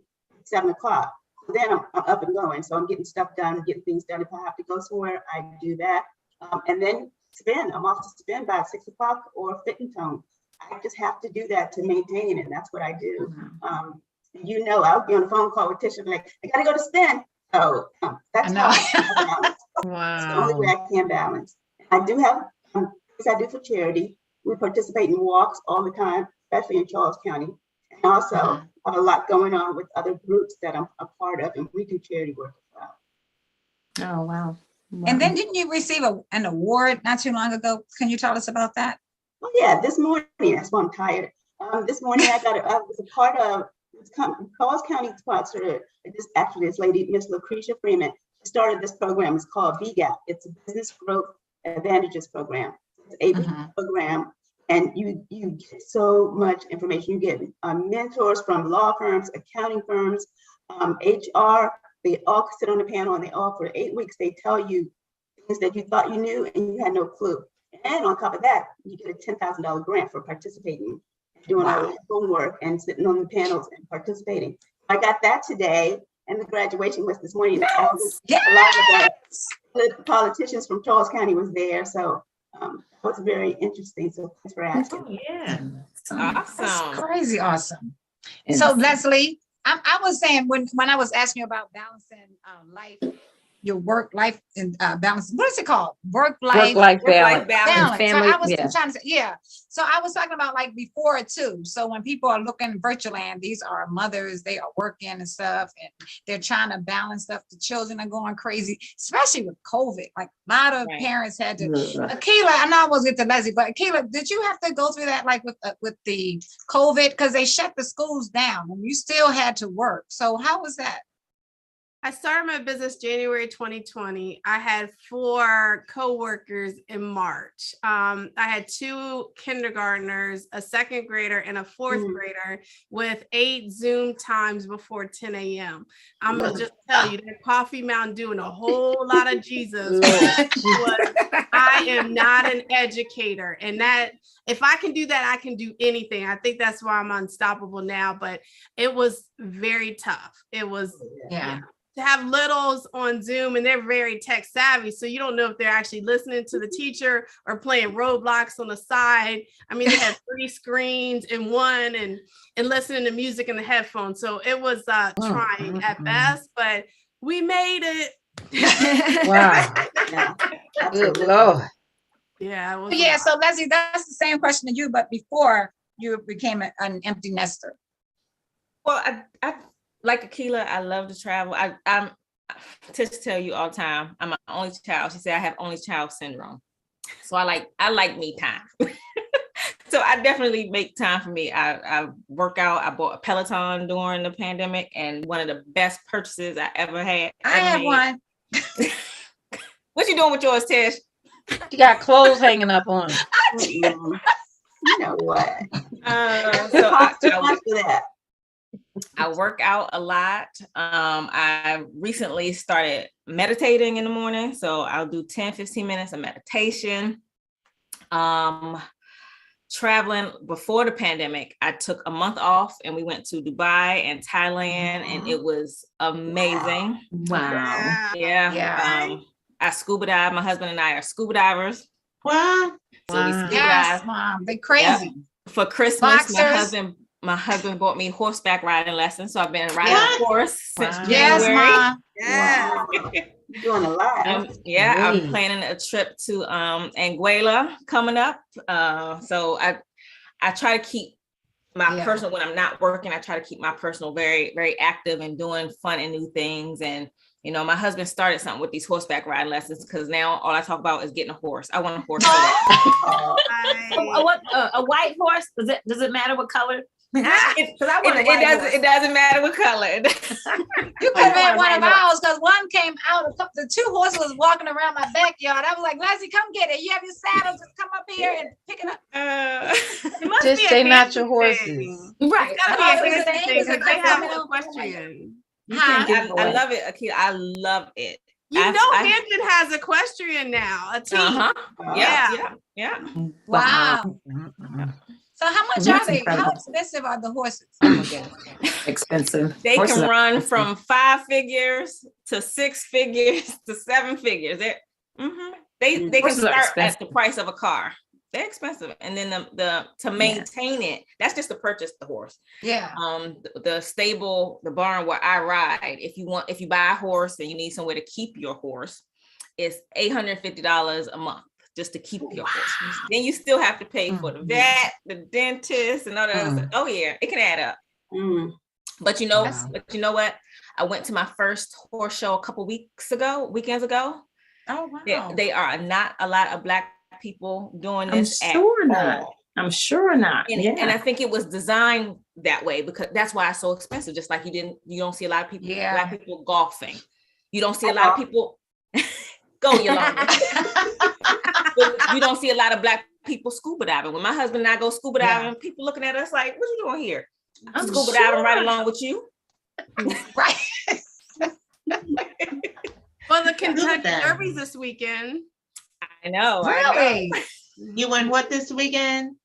Speaker 5: 7 o'clock. Then I'm up and going. So I'm getting stuff done, getting things done. If I have to go somewhere, I do that. And then I'm off to spin by 6 o'clock or fit and tone. I just have to do that to maintain it. And that's what I do. You know, I'll be on a phone call with Tisha, like, I got to go to spin. So that's how I balance.
Speaker 2: Wow.
Speaker 5: It's the only way I can balance. I do have things I do for charity. We participate in walks all the time, especially in Charles County. And also have a lot going on with other groups that I'm a part of, and we do charity work as well.
Speaker 3: Oh, wow.
Speaker 1: And then didn't you receive an award not too long ago? Can you tell us about that?
Speaker 5: Oh yeah, this morning, that's why I'm tired. This morning I was a part of Charles County sponsored this lady, Miss Lucretia Freeman, she started this program. It's called BGAP. It's a Business Growth Advantages Program. It's a program. And you get so much information. You get mentors from law firms, accounting firms, HR. They all sit on the panel, and they all for 8 weeks, they tell you things that you thought you knew and you had no clue. And on top of that, you get a $10,000 grant for participating, doing all the homework and sitting on the panels and participating. I got that today, and the graduation was this morning. A lot of the politicians from Charles County was there, so it was very interesting. So thanks for asking.
Speaker 7: Oh, yeah.
Speaker 4: Awesome.
Speaker 1: That's crazy awesome. So Leslie, I was saying when I was asking you about balancing life, your work life and balance. What is it called? Work life balance.
Speaker 3: Family,
Speaker 1: so I was
Speaker 3: yeah.
Speaker 1: trying to say, So I was talking about like before it too. So when people are looking virtual land, these are mothers, they are working and stuff, and they're trying to balance stuff. The children are going crazy, especially with COVID. Like a lot of parents had to. Akilah, I know I was get to Leslie, but Akilah, did you have to go through that like with the COVID, because they shut the schools down and you still had to work? So how was that?
Speaker 6: I started my business January 2020. I had 4 coworkers in March. I had 2 kindergartners, a 2nd grader, and a 4th grader with 8 Zoom times before 10 a.m. I'm gonna just tell you that coffee, Mountain Dew, and a whole lot of Jesus. I am not an educator, and that if I can do that, I can do anything. I think that's why I'm unstoppable now. But it was very tough. It was to have littles on Zoom, and they're very tech savvy. So you don't know if they're actually listening to the teacher or playing Roblox on the side. I mean, they had 3 screens in one and listening to music in the headphones. So it was trying at best, but we made it.
Speaker 2: Wow. Good Lord.
Speaker 1: Yeah. So Leslie, that's the same question to you, but before you became an empty nester.
Speaker 4: Well, I like Akilah, I love to travel. I'm just tell you all the time, I'm an only child. She said I have only child syndrome. So I like me time. So I definitely make time for me. I work out. I bought a Peloton during the pandemic, and one of the best purchases I ever had.
Speaker 1: I have one.
Speaker 4: What you doing with yours, Tish?
Speaker 2: She got clothes hanging up on.
Speaker 5: You know what?
Speaker 4: So
Speaker 5: Too much for that.
Speaker 4: I work out a lot. I recently started meditating in the morning. So I'll do 10, 15 minutes of meditation. Traveling before the pandemic, I took a month off and we went to Dubai and Thailand, and it was amazing.
Speaker 3: Wow.
Speaker 4: Yeah. I scuba dive. My husband and I are scuba divers.
Speaker 7: What?
Speaker 4: So we scuba
Speaker 1: Yes,
Speaker 4: dive.
Speaker 1: Mom. They crazy.
Speaker 4: Yeah. For Christmas,
Speaker 1: Boxers.
Speaker 4: my husband bought me horseback riding lessons. So I've been riding a horse since
Speaker 1: Yes,
Speaker 4: January.
Speaker 1: Mom.
Speaker 6: Yeah.
Speaker 5: Wow. You're doing a lot.
Speaker 4: I'm
Speaker 2: Great.
Speaker 4: planning a trip to Anguilla coming up. So I try to keep my personal, when I'm not working, I try to keep my personal very, very active and doing fun and new things. And my husband started something with these horseback riding lessons, because now all I talk about is getting a horse. I want a horse.
Speaker 3: A white horse? Does it matter what color?
Speaker 4: It doesn't matter what color.
Speaker 1: You could have had one of ours, because one came out, the two horses was walking around my backyard. I was like, Leslie, come get it. You have your saddle, just come up here and pick it up.
Speaker 6: It must
Speaker 2: Just
Speaker 6: be a
Speaker 2: say not your
Speaker 6: fancy
Speaker 2: horses.
Speaker 6: thing.
Speaker 3: Right.
Speaker 6: It's gotta be a fancy thing, because they have equestrian.
Speaker 4: I love it, Akilah. I love it.
Speaker 6: Hampton has equestrian now, a team.
Speaker 4: Yeah.
Speaker 1: Wow. So how much
Speaker 3: That's
Speaker 1: are they?
Speaker 3: incredible.
Speaker 1: How expensive are the horses?
Speaker 3: Expensive.
Speaker 4: They
Speaker 3: Horses
Speaker 4: can
Speaker 3: are
Speaker 4: run
Speaker 3: expensive.
Speaker 4: from 5 figures to 6 figures to 7 figures. They can
Speaker 3: Horses are
Speaker 4: start at
Speaker 3: expensive.
Speaker 4: the price of a car. They're expensive, and then to maintain it, that's just to purchase the horse.
Speaker 1: Yeah.
Speaker 4: The stable, the barn where I ride, if you buy a horse and you need somewhere to keep your horse, it's $850 a month just to keep your horse. Then you still have to pay for the vet, the dentist, and all that other stuff. Oh yeah, it can add up. But you know what? I went to my first horse show a couple weekends ago.
Speaker 1: Oh wow.
Speaker 4: They are not a lot of Black people doing this.
Speaker 3: I'm sure not.
Speaker 4: And I think it was designed that way because that's why it's so expensive. Just like you don't see a lot of people, Black people golfing. You don't see a lot of people. Go, Yolonda. You don't see a lot of Black people scuba diving. When my husband and I go scuba diving, people looking at us like, "What you doing here?" I'm scuba diving right along with you.
Speaker 1: Right.
Speaker 6: Well, the Kentucky Derby's this weekend.
Speaker 4: I know.
Speaker 1: Really?
Speaker 7: You went what this weekend?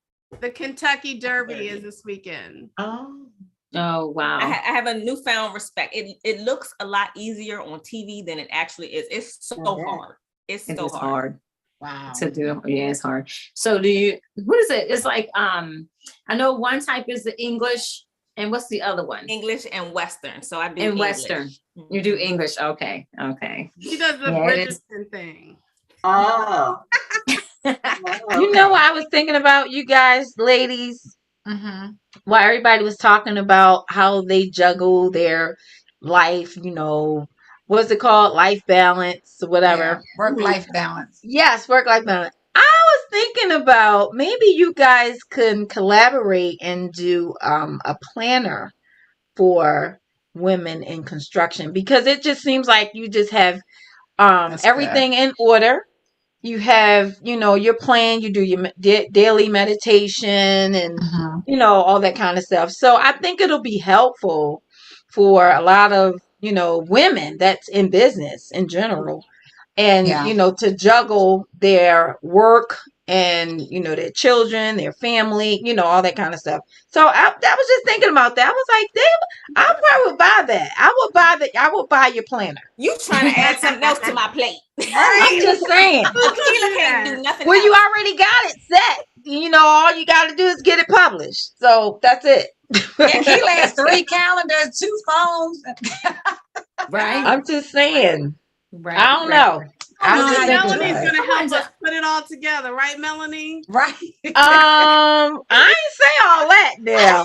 Speaker 6: The Kentucky Derby is this weekend.
Speaker 7: Oh
Speaker 3: wow.
Speaker 4: I have a newfound respect. It looks a lot easier on TV than it actually is. It's so hard. It's so hard.
Speaker 3: Wow. To do. Yeah, it's hard. So what is it? It's like, I know one type is the English, and what's the other one?
Speaker 4: English and Western. So I do
Speaker 3: And
Speaker 4: English.
Speaker 3: Western. You do English. Okay.
Speaker 6: She does the Bridgerton thing.
Speaker 5: Oh.
Speaker 2: You know what I was thinking about, you guys, ladies? While everybody was talking about how they juggle their life, what's it called? Life balance or whatever.
Speaker 1: Work-life balance.
Speaker 2: Yes, work-life balance. I was thinking about maybe you guys can collaborate and do a planner for women in construction, because it just seems like you just have everything in order. You have, your plan, you do your daily meditation and, all that kind of stuff. So I think it'll be helpful for a lot of, women that's in business in general. And, to juggle their work and, their children, their family, all that kind of stuff. So I was just thinking about that. I was like, I probably would buy that. I would buy your planner.
Speaker 4: You trying to add something else to my plate.
Speaker 2: I'm just saying.
Speaker 4: Akilah can't do nothing
Speaker 2: Well,
Speaker 4: else.
Speaker 2: you already got it set. All you got to do is get it published. So that's it.
Speaker 1: Akilah has 3 calendars, 2 phones.
Speaker 3: Right.
Speaker 2: I'm just saying.
Speaker 3: Right.
Speaker 2: I don't know. I was just thinking
Speaker 6: Melody's
Speaker 2: about it.
Speaker 6: gonna help us put it all together, right, Melanie?
Speaker 1: Right.
Speaker 2: I ain't say all that now.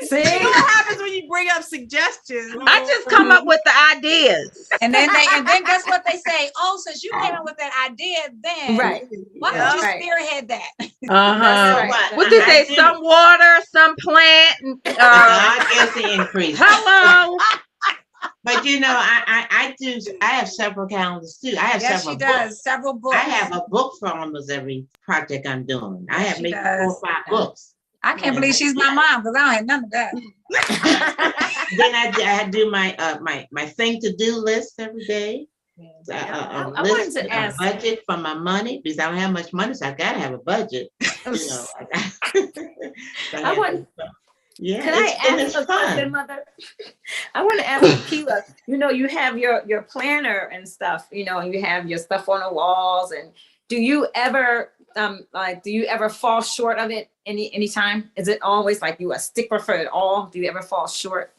Speaker 1: See?
Speaker 6: You know what happens when you bring up suggestions.
Speaker 2: I just come up with the ideas.
Speaker 1: And then guess what they say? Oh, since you came up with that idea, then why don't you spearhead that?
Speaker 2: Right. What did they say? Some water, some plant.
Speaker 7: God gives the increase.
Speaker 2: Hello.
Speaker 7: But you know, I have several calendars too. I have several books. I have a book for almost every project I'm doing. I have maybe 4 or 5 books.
Speaker 1: I can't believe she's my mom because I don't have none of that.
Speaker 7: Then I do my thing to do list every day.
Speaker 3: I wanted to ask
Speaker 7: a budget for my money because I don't have much money, so I gotta have a budget. You know, I want. Yeah,
Speaker 3: can I ask a question, Mother? I want to ask Akilah. You know, you have your planner and stuff. You know, you have your stuff on the walls. And do you ever fall short of it any time? Is it always like you a stickler for it all? Do you ever fall short?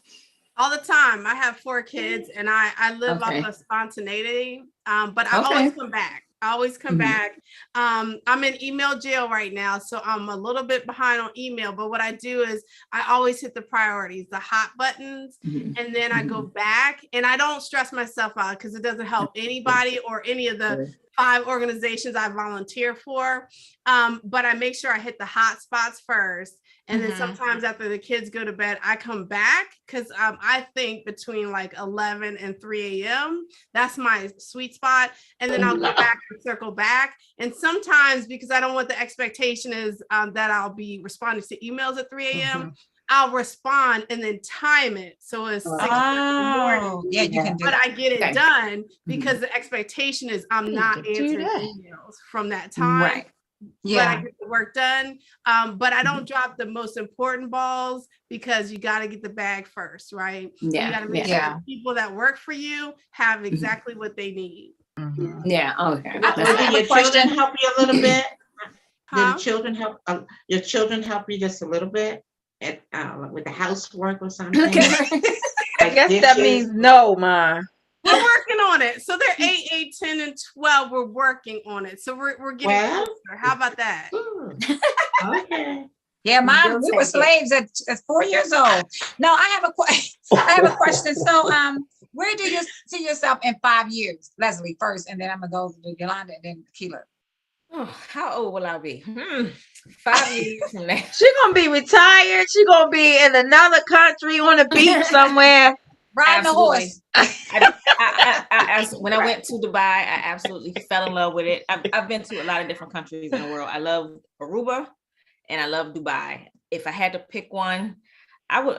Speaker 6: All the time. I have 4 kids, and I live off of spontaneity. But I always come back. I always come back. I'm in email jail right now, so I'm a little bit behind on email. But what I do is I always hit the priorities, the hot buttons, and then I go back, and I don't stress myself out because it doesn't help anybody or any of the 5 organizations I volunteer for. But I make sure I hit the hot spots first. And then sometimes after the kids go to bed, I come back because I think between like 11 and 3 a.m., that's my sweet spot. And then I'll go back and circle back. And sometimes because I don't want the expectation is that I'll be responding to emails at 3 a.m., I'll respond and then time it. So it's 6 in the morning.
Speaker 1: Yeah, you can do
Speaker 6: but I get it done because the expectation is I'm not answering emails from that time.
Speaker 3: Right.
Speaker 6: Yeah, but I get the work done. But I don't drop the most important balls because you got to get the bag first, right?
Speaker 3: Yeah.
Speaker 6: You got to make sure the people that work for you have exactly what they need.
Speaker 3: Yeah. Okay.
Speaker 7: Do your children help you a little bit? Do children help? Your children help you just a little bit at with the housework or something?
Speaker 2: I guess that means no, Ma.
Speaker 6: We're working on it. So they're 8, 10, and 12. We're working on it. So we're getting closer. How about that?
Speaker 7: Okay.
Speaker 1: Yeah, mine, we were slaves at 4 years old. No, I have a question. So where do you see yourself in 5 years? Leslie first, and then I'm gonna go to Yolonda and then Akilah.
Speaker 4: Oh, how old will I be? 5 years from now.
Speaker 2: She's gonna be retired. She's gonna be in another country on a beach somewhere.
Speaker 1: Riding a horse.
Speaker 4: When I went to Dubai, I absolutely fell in love with it. I've been to a lot of different countries in the world. I love Aruba and I love Dubai. If I had to pick one, I would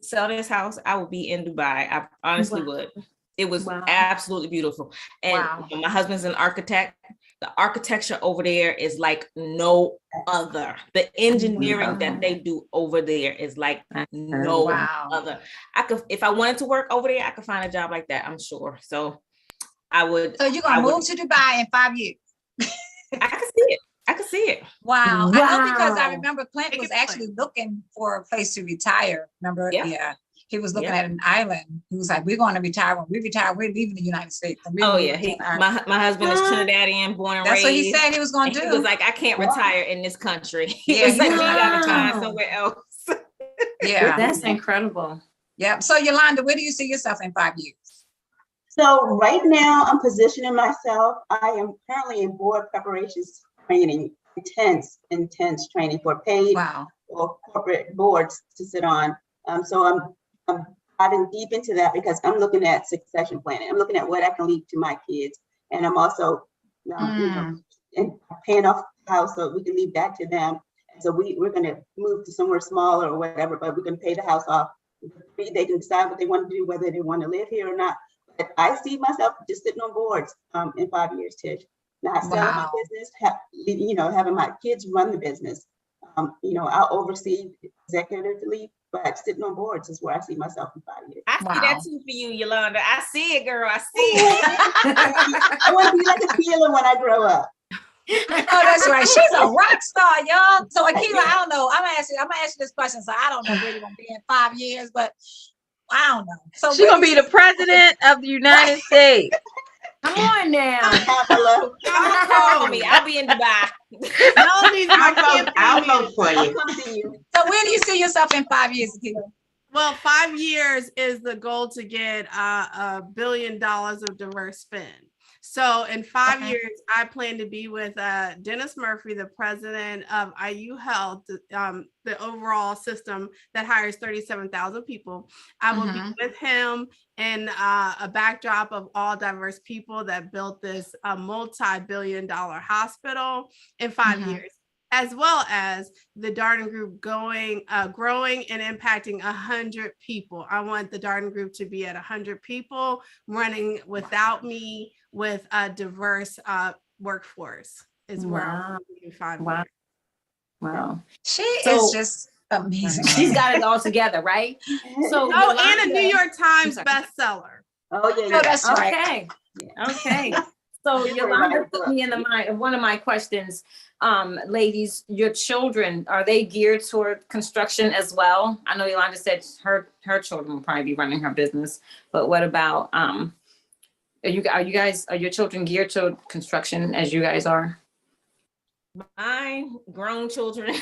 Speaker 4: sell this house. I would be in Dubai. I honestly would. It was absolutely beautiful. And my husband's an architect. The architecture over there is like no other. The engineering that they do over there is like no other. If I wanted to work over there, I could find a job like that, I'm sure. So I would.
Speaker 1: So you're gonna move to Dubai in 5 years?
Speaker 4: I can see it. I can see it.
Speaker 1: Wow. I know because I remember Clint was actually looking for a place to retire. Remember? Yeah. He was looking at an island. He was like, we're going to retire. When we retire, we're leaving the United States.
Speaker 4: My husband is Trinidadian, born and raised.
Speaker 1: That's what he said he was going to do.
Speaker 4: He was like, I can't retire in this country. He was like, you got to find somewhere else.
Speaker 1: Yeah.
Speaker 3: That's incredible.
Speaker 1: Yeah. So Yolonda, where do you see yourself in 5 years?
Speaker 5: So right now I'm positioning myself. I am currently in board preparations training, intense training for paid or corporate boards to sit on. So I'm diving deep into that because I'm looking at succession planning. I'm looking at what I can leave to my kids. And I'm also and paying off the house so we can leave that to them. And so we're going to move to somewhere smaller or whatever, but we're going to pay the house off. They can decide what they want to do, whether they want to live here or not. But I see myself just sitting on boards in 5 years, Tish. Not selling my business, having my kids run the business. I'll oversee executively, but sitting on boards is where I see myself in 5 years.
Speaker 4: I see that too for you, Yolonda. I see it, girl. I see it.
Speaker 5: I want to be like Akilah when I grow up.
Speaker 1: Oh, that's right. She's a rock star, y'all. So Akilah, I don't know. I'm gonna ask you this question. So I don't know where you're gonna be in 5 years, but I don't know. So
Speaker 2: she's gonna be the president of the United States.
Speaker 3: Come on now.
Speaker 5: Akilah.
Speaker 4: Call me. I'll be in Dubai.
Speaker 6: Melanie's my
Speaker 7: I'll
Speaker 6: campaign
Speaker 7: vote for
Speaker 5: I'll
Speaker 7: you.
Speaker 5: come see you.
Speaker 1: So where do you see yourself in 5 years, Akilah?
Speaker 6: Well, 5 years is the goal to get $1 billion of diverse spend. So in 5
Speaker 1: Okay.
Speaker 6: years, I plan to be with Dennis Murphy, the president of IU Health, the overall system that hires 37,000 people. I will be with him in a backdrop of all diverse people that built this multi-billion-dollar hospital in 5 years, as well as the Darden Group growing and impacting 100 people. I want the Darden Group to be at 100 people running without me with a diverse workforce is where I want to be 5
Speaker 3: Wow.
Speaker 6: years.
Speaker 3: Wow.
Speaker 1: She
Speaker 3: So-
Speaker 1: is just amazing.
Speaker 3: She's got it all together, right? So
Speaker 6: Oh, and a
Speaker 3: Yolanda-
Speaker 6: New York Times
Speaker 3: I'm sorry.
Speaker 6: bestseller.
Speaker 5: Oh, yeah,
Speaker 1: Oh,
Speaker 5: yeah.
Speaker 1: that's right.
Speaker 3: Okay. Okay. So
Speaker 5: You were
Speaker 3: Yolanda
Speaker 5: right,
Speaker 3: put me in the mind of one of my questions. Ladies, your children, are they geared toward construction as well? I know Yolanda said her children will probably be running her business, but what about are your children geared toward construction as you guys are?
Speaker 4: My grown children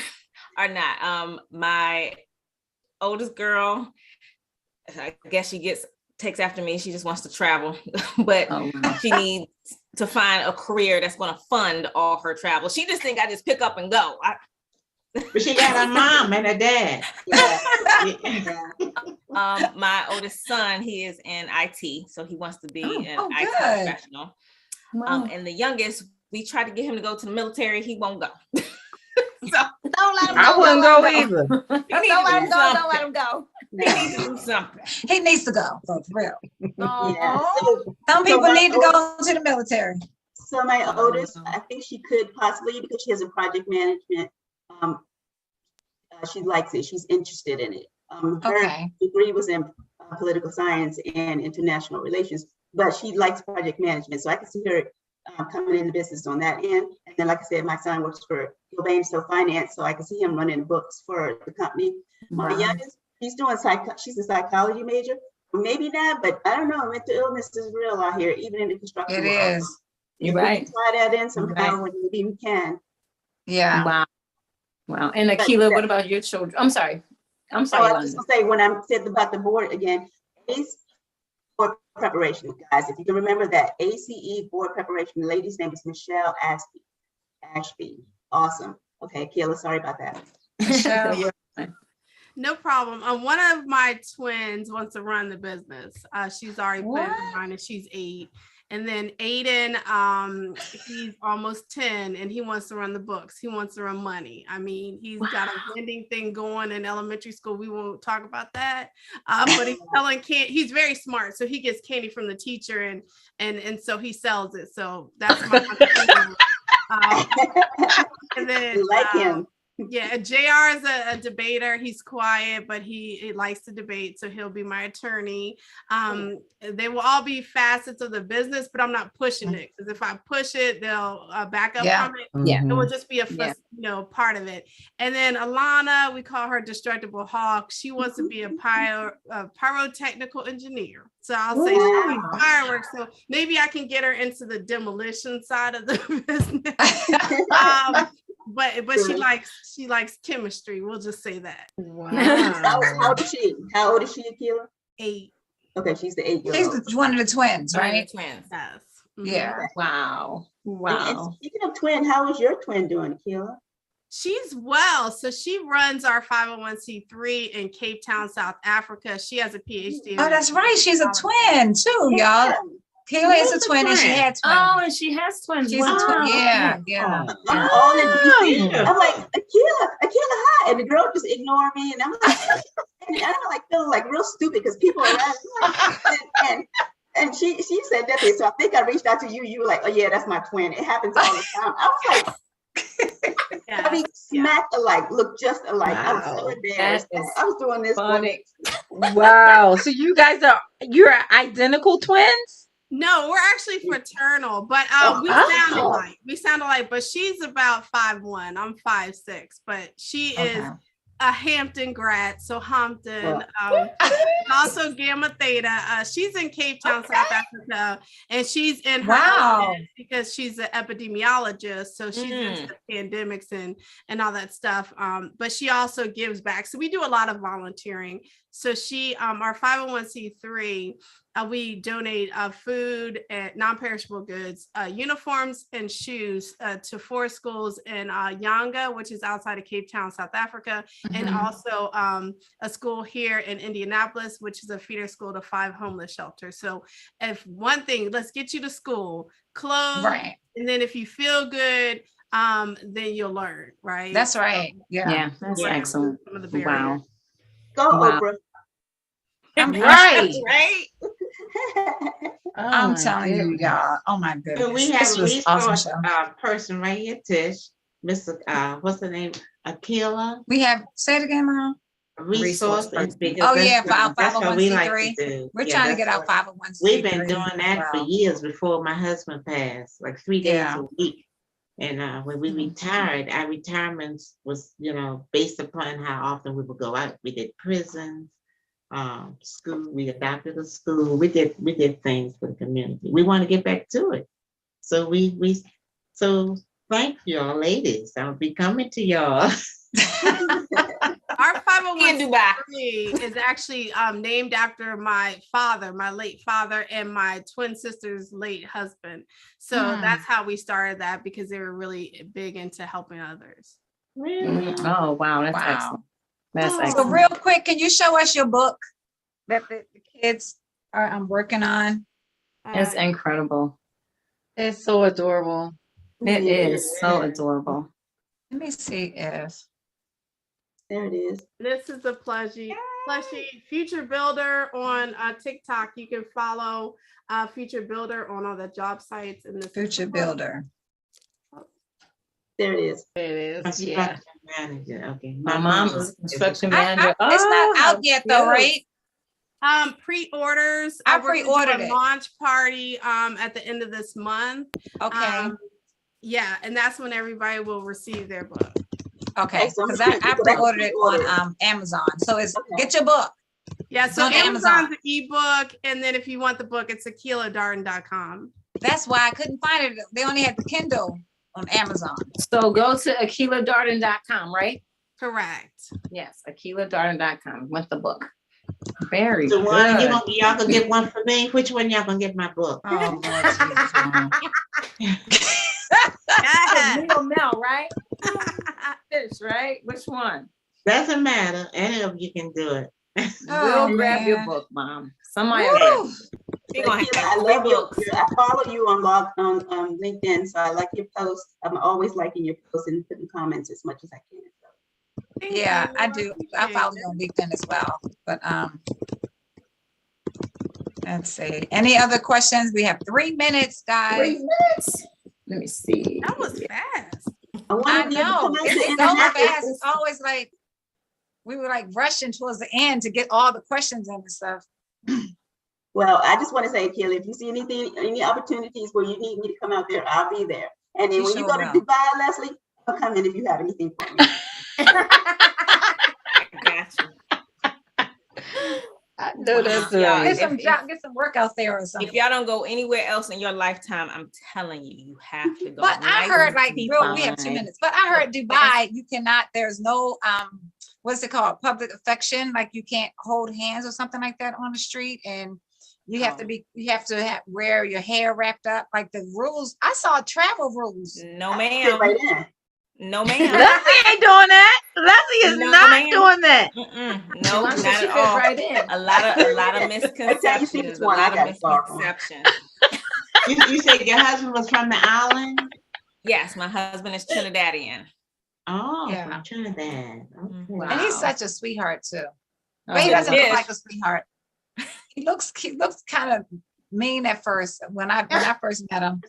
Speaker 4: are not. My oldest girl, I guess she takes after me. She just wants to travel, but
Speaker 3: Oh, wow.
Speaker 4: she needs to find a career that's going to fund all her travel. She just think I just pick up and go.
Speaker 7: But she got a mom and a dad.
Speaker 5: Yeah.
Speaker 4: My oldest son, he is in IT, so he wants to be an
Speaker 1: oh,
Speaker 4: IT
Speaker 1: good.
Speaker 4: professional.
Speaker 3: Wow.
Speaker 4: And the youngest, we tried to get him to go to the military. He won't go. So
Speaker 3: Don't let him go.
Speaker 2: I wouldn't go either.
Speaker 3: Don't let him go. Don't let him go.
Speaker 4: he needs to do something.
Speaker 1: He needs to go, for real.
Speaker 5: Yeah.
Speaker 1: Some people
Speaker 5: my
Speaker 1: need to go to the military.
Speaker 5: So my oldest, I think she could possibly, because she has a project management. She likes it. She's interested in it. Her
Speaker 1: Okay.
Speaker 5: degree was in political science and international relations, but she likes project management. So I can see her coming in the business on that end. And then, like I said, my son works for Finance, so I can see him running books for the company. My
Speaker 3: Wow.
Speaker 5: youngest, she's doing she's a psychology major. Maybe not, but I don't know. Mental illness is real out here, even in the construction
Speaker 1: It
Speaker 5: world.
Speaker 1: is.
Speaker 5: If
Speaker 3: You're
Speaker 5: we
Speaker 3: right.
Speaker 5: can try that in somehow,
Speaker 3: Right.
Speaker 5: maybe we can.
Speaker 1: Yeah.
Speaker 3: Wow. Wow. And Akilah, what about your children? I'm sorry.
Speaker 5: So I was just
Speaker 3: Yolanda.
Speaker 5: gonna say, when I said about the board again, ACE board preparation, guys, if you can remember that, ACE board preparation, the lady's name is Michelle Ashby. Awesome. Okay, Akilah, sorry about that.
Speaker 1: Michelle.
Speaker 6: No problem. One of my twins wants to run the business. She's already put in
Speaker 1: What?
Speaker 6: mind, and she's 8. And then Aiden, he's almost 10, and he wants to run the books. He wants to run money. I mean, he's got a vending thing going in elementary school. We won't talk about that. But he's selling candy. He's very smart, so he gets candy from the teacher, and so he sells it. So that's my. And then
Speaker 5: We like him.
Speaker 6: yeah, JR is a debater. He's quiet, but he likes to debate, so he'll be my attorney. They will all be facets of the business, but I'm not pushing it, because if I push it, they'll back up
Speaker 1: Yeah.
Speaker 6: from it.
Speaker 3: Yeah.
Speaker 6: It will just be a
Speaker 3: Yeah.
Speaker 6: part of it. And then Alana, we call her Destructible Hawk. She wants to be a pyrotechnical engineer. So I'll say she likes fireworks. So maybe I can get her into the demolition side of the business. But she likes chemistry. We'll just say that.
Speaker 5: How old is she? How old is she, Akilah?
Speaker 6: 8.
Speaker 5: Okay, she's the 8-year-old.
Speaker 1: She's one of the twins, right?
Speaker 4: Twins.
Speaker 6: Yes.
Speaker 1: Yeah.
Speaker 3: Wow.
Speaker 5: And
Speaker 3: Wow.
Speaker 5: speaking of twin, how is your twin doing, Akilah?
Speaker 6: She's well. So she runs our 501c3 in Cape Town, South Africa. She has a PhD.
Speaker 1: Oh, that's right. She's a twin too, y'all. Keela is a twin, and she had twins.
Speaker 3: Oh, and she has twins.
Speaker 1: She's a
Speaker 3: Wow.
Speaker 1: twin. Yeah.
Speaker 5: I'm all in DC.
Speaker 7: Yeah.
Speaker 5: I'm like, Akilah, hi. And the girl just ignored me. And I'm like, and I'm like feeling like real stupid because people are around. And she said that. So I think I reached out to you. You were like, oh yeah, that's my twin. It happens all the time. I was like, I mean, smack alike, look just alike. I'm so embarrassed.
Speaker 3: That is
Speaker 5: I was doing this.
Speaker 3: funny.
Speaker 2: Wow. So you guys you're identical twins?
Speaker 6: No, we're actually fraternal, but we sound alike. We sound alike, but she's about 5'1". I'm 5'6", but she is a Hampton grad, so Hampton. Also Gamma Theta. She's in Cape Town, South Africa, and she's in her element because she's an epidemiologist, so she's into pandemics and all that stuff. But she also gives back. So we do a lot of volunteering. So she, our 501c3, we donate food and non-perishable goods, uniforms and shoes to 4 schools in Yanga, which is outside of Cape Town, South Africa, and also a school here in Indianapolis, which is a feeder school to 5 homeless shelters. So if one thing, let's get you to school, clothes, and then if you feel good, then you'll learn, right?
Speaker 1: That's right.
Speaker 3: Yeah, that's excellent. Wow.
Speaker 5: Go, Oprah.
Speaker 2: Right.
Speaker 1: I'm telling you, y'all. Oh my goodness.
Speaker 7: So we have
Speaker 1: This
Speaker 7: a
Speaker 1: was awesome
Speaker 7: resource
Speaker 1: show.
Speaker 7: person right here, Tish. Mr. What's the name? Akilah.
Speaker 1: We have, say it again, Mom.
Speaker 7: Resource
Speaker 1: person.
Speaker 7: because
Speaker 1: Oh yeah, for our
Speaker 7: that's what we like
Speaker 1: 501c3.
Speaker 7: to do.
Speaker 1: We're
Speaker 7: Yeah,
Speaker 1: trying to get
Speaker 7: that's
Speaker 1: our
Speaker 7: what-
Speaker 1: 501c3.
Speaker 7: We've been doing that for years before my husband passed, like 3 days
Speaker 1: Yeah.
Speaker 7: a week. And when we retired, our retirement was, based upon how often we would go out. We did prisons, school. We adopted a school. We did things for the community. We want to get back to it. So so thank y'all, ladies. I'll be coming to y'all.
Speaker 6: Our 501c3 is actually named after my father, my late father, and my twin sister's late husband. So that's how we started that, because they were really big into helping others.
Speaker 7: Really?
Speaker 3: Oh, wow. That's excellent. That's
Speaker 1: So
Speaker 3: excellent.
Speaker 1: real quick, can you show us your book that the kids are working on?
Speaker 3: It's incredible.
Speaker 2: It's so adorable.
Speaker 3: It is so adorable.
Speaker 1: Let me see if
Speaker 5: There it is.
Speaker 6: This is a plushie Future Builder on TikTok. You can follow Future Builder on all the job sites in the
Speaker 1: Future Builder.
Speaker 5: There it is.
Speaker 2: It is.
Speaker 7: Construction manager. Okay.
Speaker 3: My mom is a construction
Speaker 1: I-
Speaker 3: manager.
Speaker 1: it's not
Speaker 3: how
Speaker 1: out yet though,
Speaker 3: cute.
Speaker 1: right?
Speaker 6: Pre-orders.
Speaker 1: I
Speaker 6: We're gonna do
Speaker 1: pre-ordered
Speaker 6: a
Speaker 1: it.
Speaker 6: launch party at the end of this month.
Speaker 1: Okay.
Speaker 6: Yeah, and that's when everybody will receive their book.
Speaker 1: Okay.
Speaker 5: so I'm
Speaker 1: Because
Speaker 5: gonna
Speaker 1: I
Speaker 5: put that
Speaker 1: pre-ordered it
Speaker 5: pre-order.
Speaker 1: on Amazon. So it's
Speaker 5: Okay.
Speaker 1: get your book.
Speaker 6: Yeah, so
Speaker 1: on
Speaker 6: Amazon's
Speaker 1: Amazon.
Speaker 6: an ebook, and then if you want the book, it's AkilahDarden.com.
Speaker 1: That's why I couldn't find it. They only had the Kindle on Amazon.
Speaker 3: So go to AkilahDarden.com, right?
Speaker 6: Correct.
Speaker 3: Yes, AkilahDarden.com with the book. Very
Speaker 7: So one,
Speaker 3: good.
Speaker 7: y'all gonna get one for me? Which one y'all gonna get my book?
Speaker 1: Oh, Lord Jesus, Mom.
Speaker 6: Yeah.
Speaker 3: Neil Mel, right? Fish, right? Which one?
Speaker 7: Doesn't matter. Any of you can do it.
Speaker 1: Oh,
Speaker 3: We'll grab your
Speaker 1: man.
Speaker 3: book, Mom. Somebody will grab
Speaker 1: Woo!
Speaker 3: it.
Speaker 5: Akila, I love I follow you on LinkedIn, so I like your posts. I'm always liking your posts and putting comments as much as I can. So.
Speaker 1: Yeah, I do. I follow you on LinkedIn as well. But let's see. Any other questions? We have 3 minutes, guys.
Speaker 3: 3 minutes. Let me see.
Speaker 6: That was fast.
Speaker 1: I know. It's so fast. It's always like we were like rushing towards the end to get all the questions in and stuff.
Speaker 5: Well, I just want to say, Akilah, if you see any opportunities where you need me to come out there, I'll be there. And then
Speaker 1: You
Speaker 5: when
Speaker 1: sure
Speaker 5: you go to
Speaker 1: will.
Speaker 5: Dubai, Leslie, I'll come in if you have anything for me.
Speaker 3: Gotcha.
Speaker 2: I know that's
Speaker 3: Yeah,
Speaker 2: right.
Speaker 1: Get some workouts there or something.
Speaker 4: If y'all don't go anywhere else in your lifetime, I'm telling you, you have to go.
Speaker 1: But I
Speaker 4: Nice
Speaker 1: heard like
Speaker 4: people.
Speaker 1: real, we have 2 minutes. But I heard Dubai, you cannot. There's no what's it called? Public affection. Like you can't hold hands or something like that on the street, and you have to be. You have to wear your hair wrapped up. Like the rules. I saw travel rules.
Speaker 4: No,
Speaker 5: Sit
Speaker 4: ma'am.
Speaker 5: right in.
Speaker 4: No, ma'am.
Speaker 2: Leslie ain't doing that. Leslie is
Speaker 4: No,
Speaker 2: not
Speaker 4: ma'am.
Speaker 2: doing that.
Speaker 4: No,
Speaker 3: Mom said
Speaker 4: not
Speaker 3: she
Speaker 4: at
Speaker 3: fit
Speaker 4: all.
Speaker 3: right in.
Speaker 4: A lot of
Speaker 5: That's how you see
Speaker 4: misconceptions.
Speaker 5: this
Speaker 4: A
Speaker 5: one. I
Speaker 4: lot
Speaker 5: got
Speaker 4: of
Speaker 5: to start on.
Speaker 4: misconceptions.
Speaker 7: You said your husband was from the island?
Speaker 4: Yes, my husband is Trinidadian.
Speaker 7: Oh,
Speaker 1: Yeah.
Speaker 7: from Trinidad. Okay.
Speaker 3: Wow.
Speaker 1: And he's such a sweetheart too.
Speaker 3: Oh,
Speaker 1: But he doesn't
Speaker 4: he
Speaker 1: look
Speaker 4: is.
Speaker 1: like a sweetheart. He looks kind of mean at first when I first met him.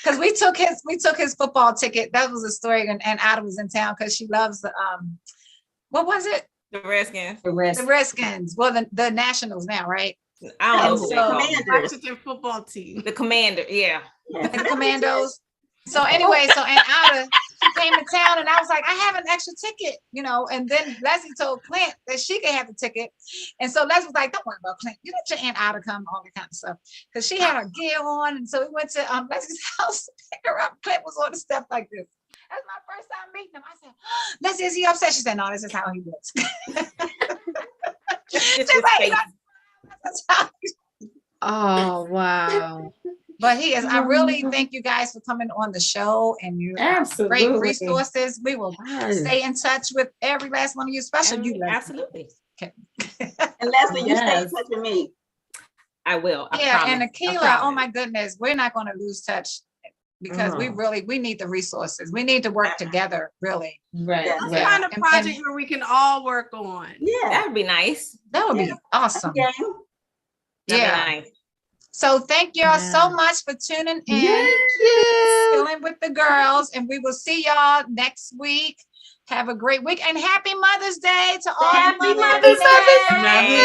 Speaker 1: Because we took his football ticket. That was a story, and Ada was in town because she loves the what was it?
Speaker 4: The Redskins.
Speaker 3: The rest.
Speaker 1: The Redskins. Well, the Nationals now, right?
Speaker 4: I don't know who
Speaker 1: So-
Speaker 4: they call them.
Speaker 5: Commanders.
Speaker 6: Washington football team.
Speaker 4: The Commander. Yeah.
Speaker 5: Yeah.
Speaker 1: The Commandos. So anyway, and Ada, she came to town, and I was like, I have an extra ticket, you know. And then Leslie told Clint that she could have the ticket, and so Leslie was like, don't worry about Clint. You let your Aunt Ida come, all that kind of stuff, because she had her gear on, and so we went to Leslie's house to pick her up. Clint was on the step like this. That's my first time meeting him. I said, Leslie, is he upset? She said, no, this is how he looks. She's like, that's how
Speaker 2: Oh, wow.
Speaker 1: But he is. I really thank you guys for coming on the show, and you
Speaker 3: Absolutely.
Speaker 1: great resources. We will
Speaker 2: Yes.
Speaker 1: stay in touch with every last one of you, especially you. Leslie.
Speaker 4: Absolutely.
Speaker 1: Okay.
Speaker 5: And Leslie, you stay in
Speaker 3: Yes.
Speaker 5: touch with me.
Speaker 4: I will. I
Speaker 1: Yeah,
Speaker 4: promise.
Speaker 1: and
Speaker 4: I
Speaker 1: Akilah,
Speaker 4: promise.
Speaker 1: oh my goodness, we're not going to lose touch because we need the resources. We need to work together, really.
Speaker 3: Right.
Speaker 5: Yeah.
Speaker 6: Let's
Speaker 3: Right.
Speaker 6: find a
Speaker 1: And-
Speaker 6: project where we can all work on.
Speaker 5: Yeah.
Speaker 4: That would be nice.
Speaker 1: That would be awesome.
Speaker 5: Yeah.
Speaker 4: That'd
Speaker 1: Yeah.
Speaker 4: be nice.
Speaker 1: So thank y'all so
Speaker 2: Yeah.
Speaker 1: much for tuning in.
Speaker 2: Thank you.
Speaker 1: Chilling with the girls, and we will see y'all next week. Have a great week, and happy Mother's Day to all.
Speaker 5: Happy
Speaker 1: mothers.
Speaker 5: Mother's Day.
Speaker 3: Happy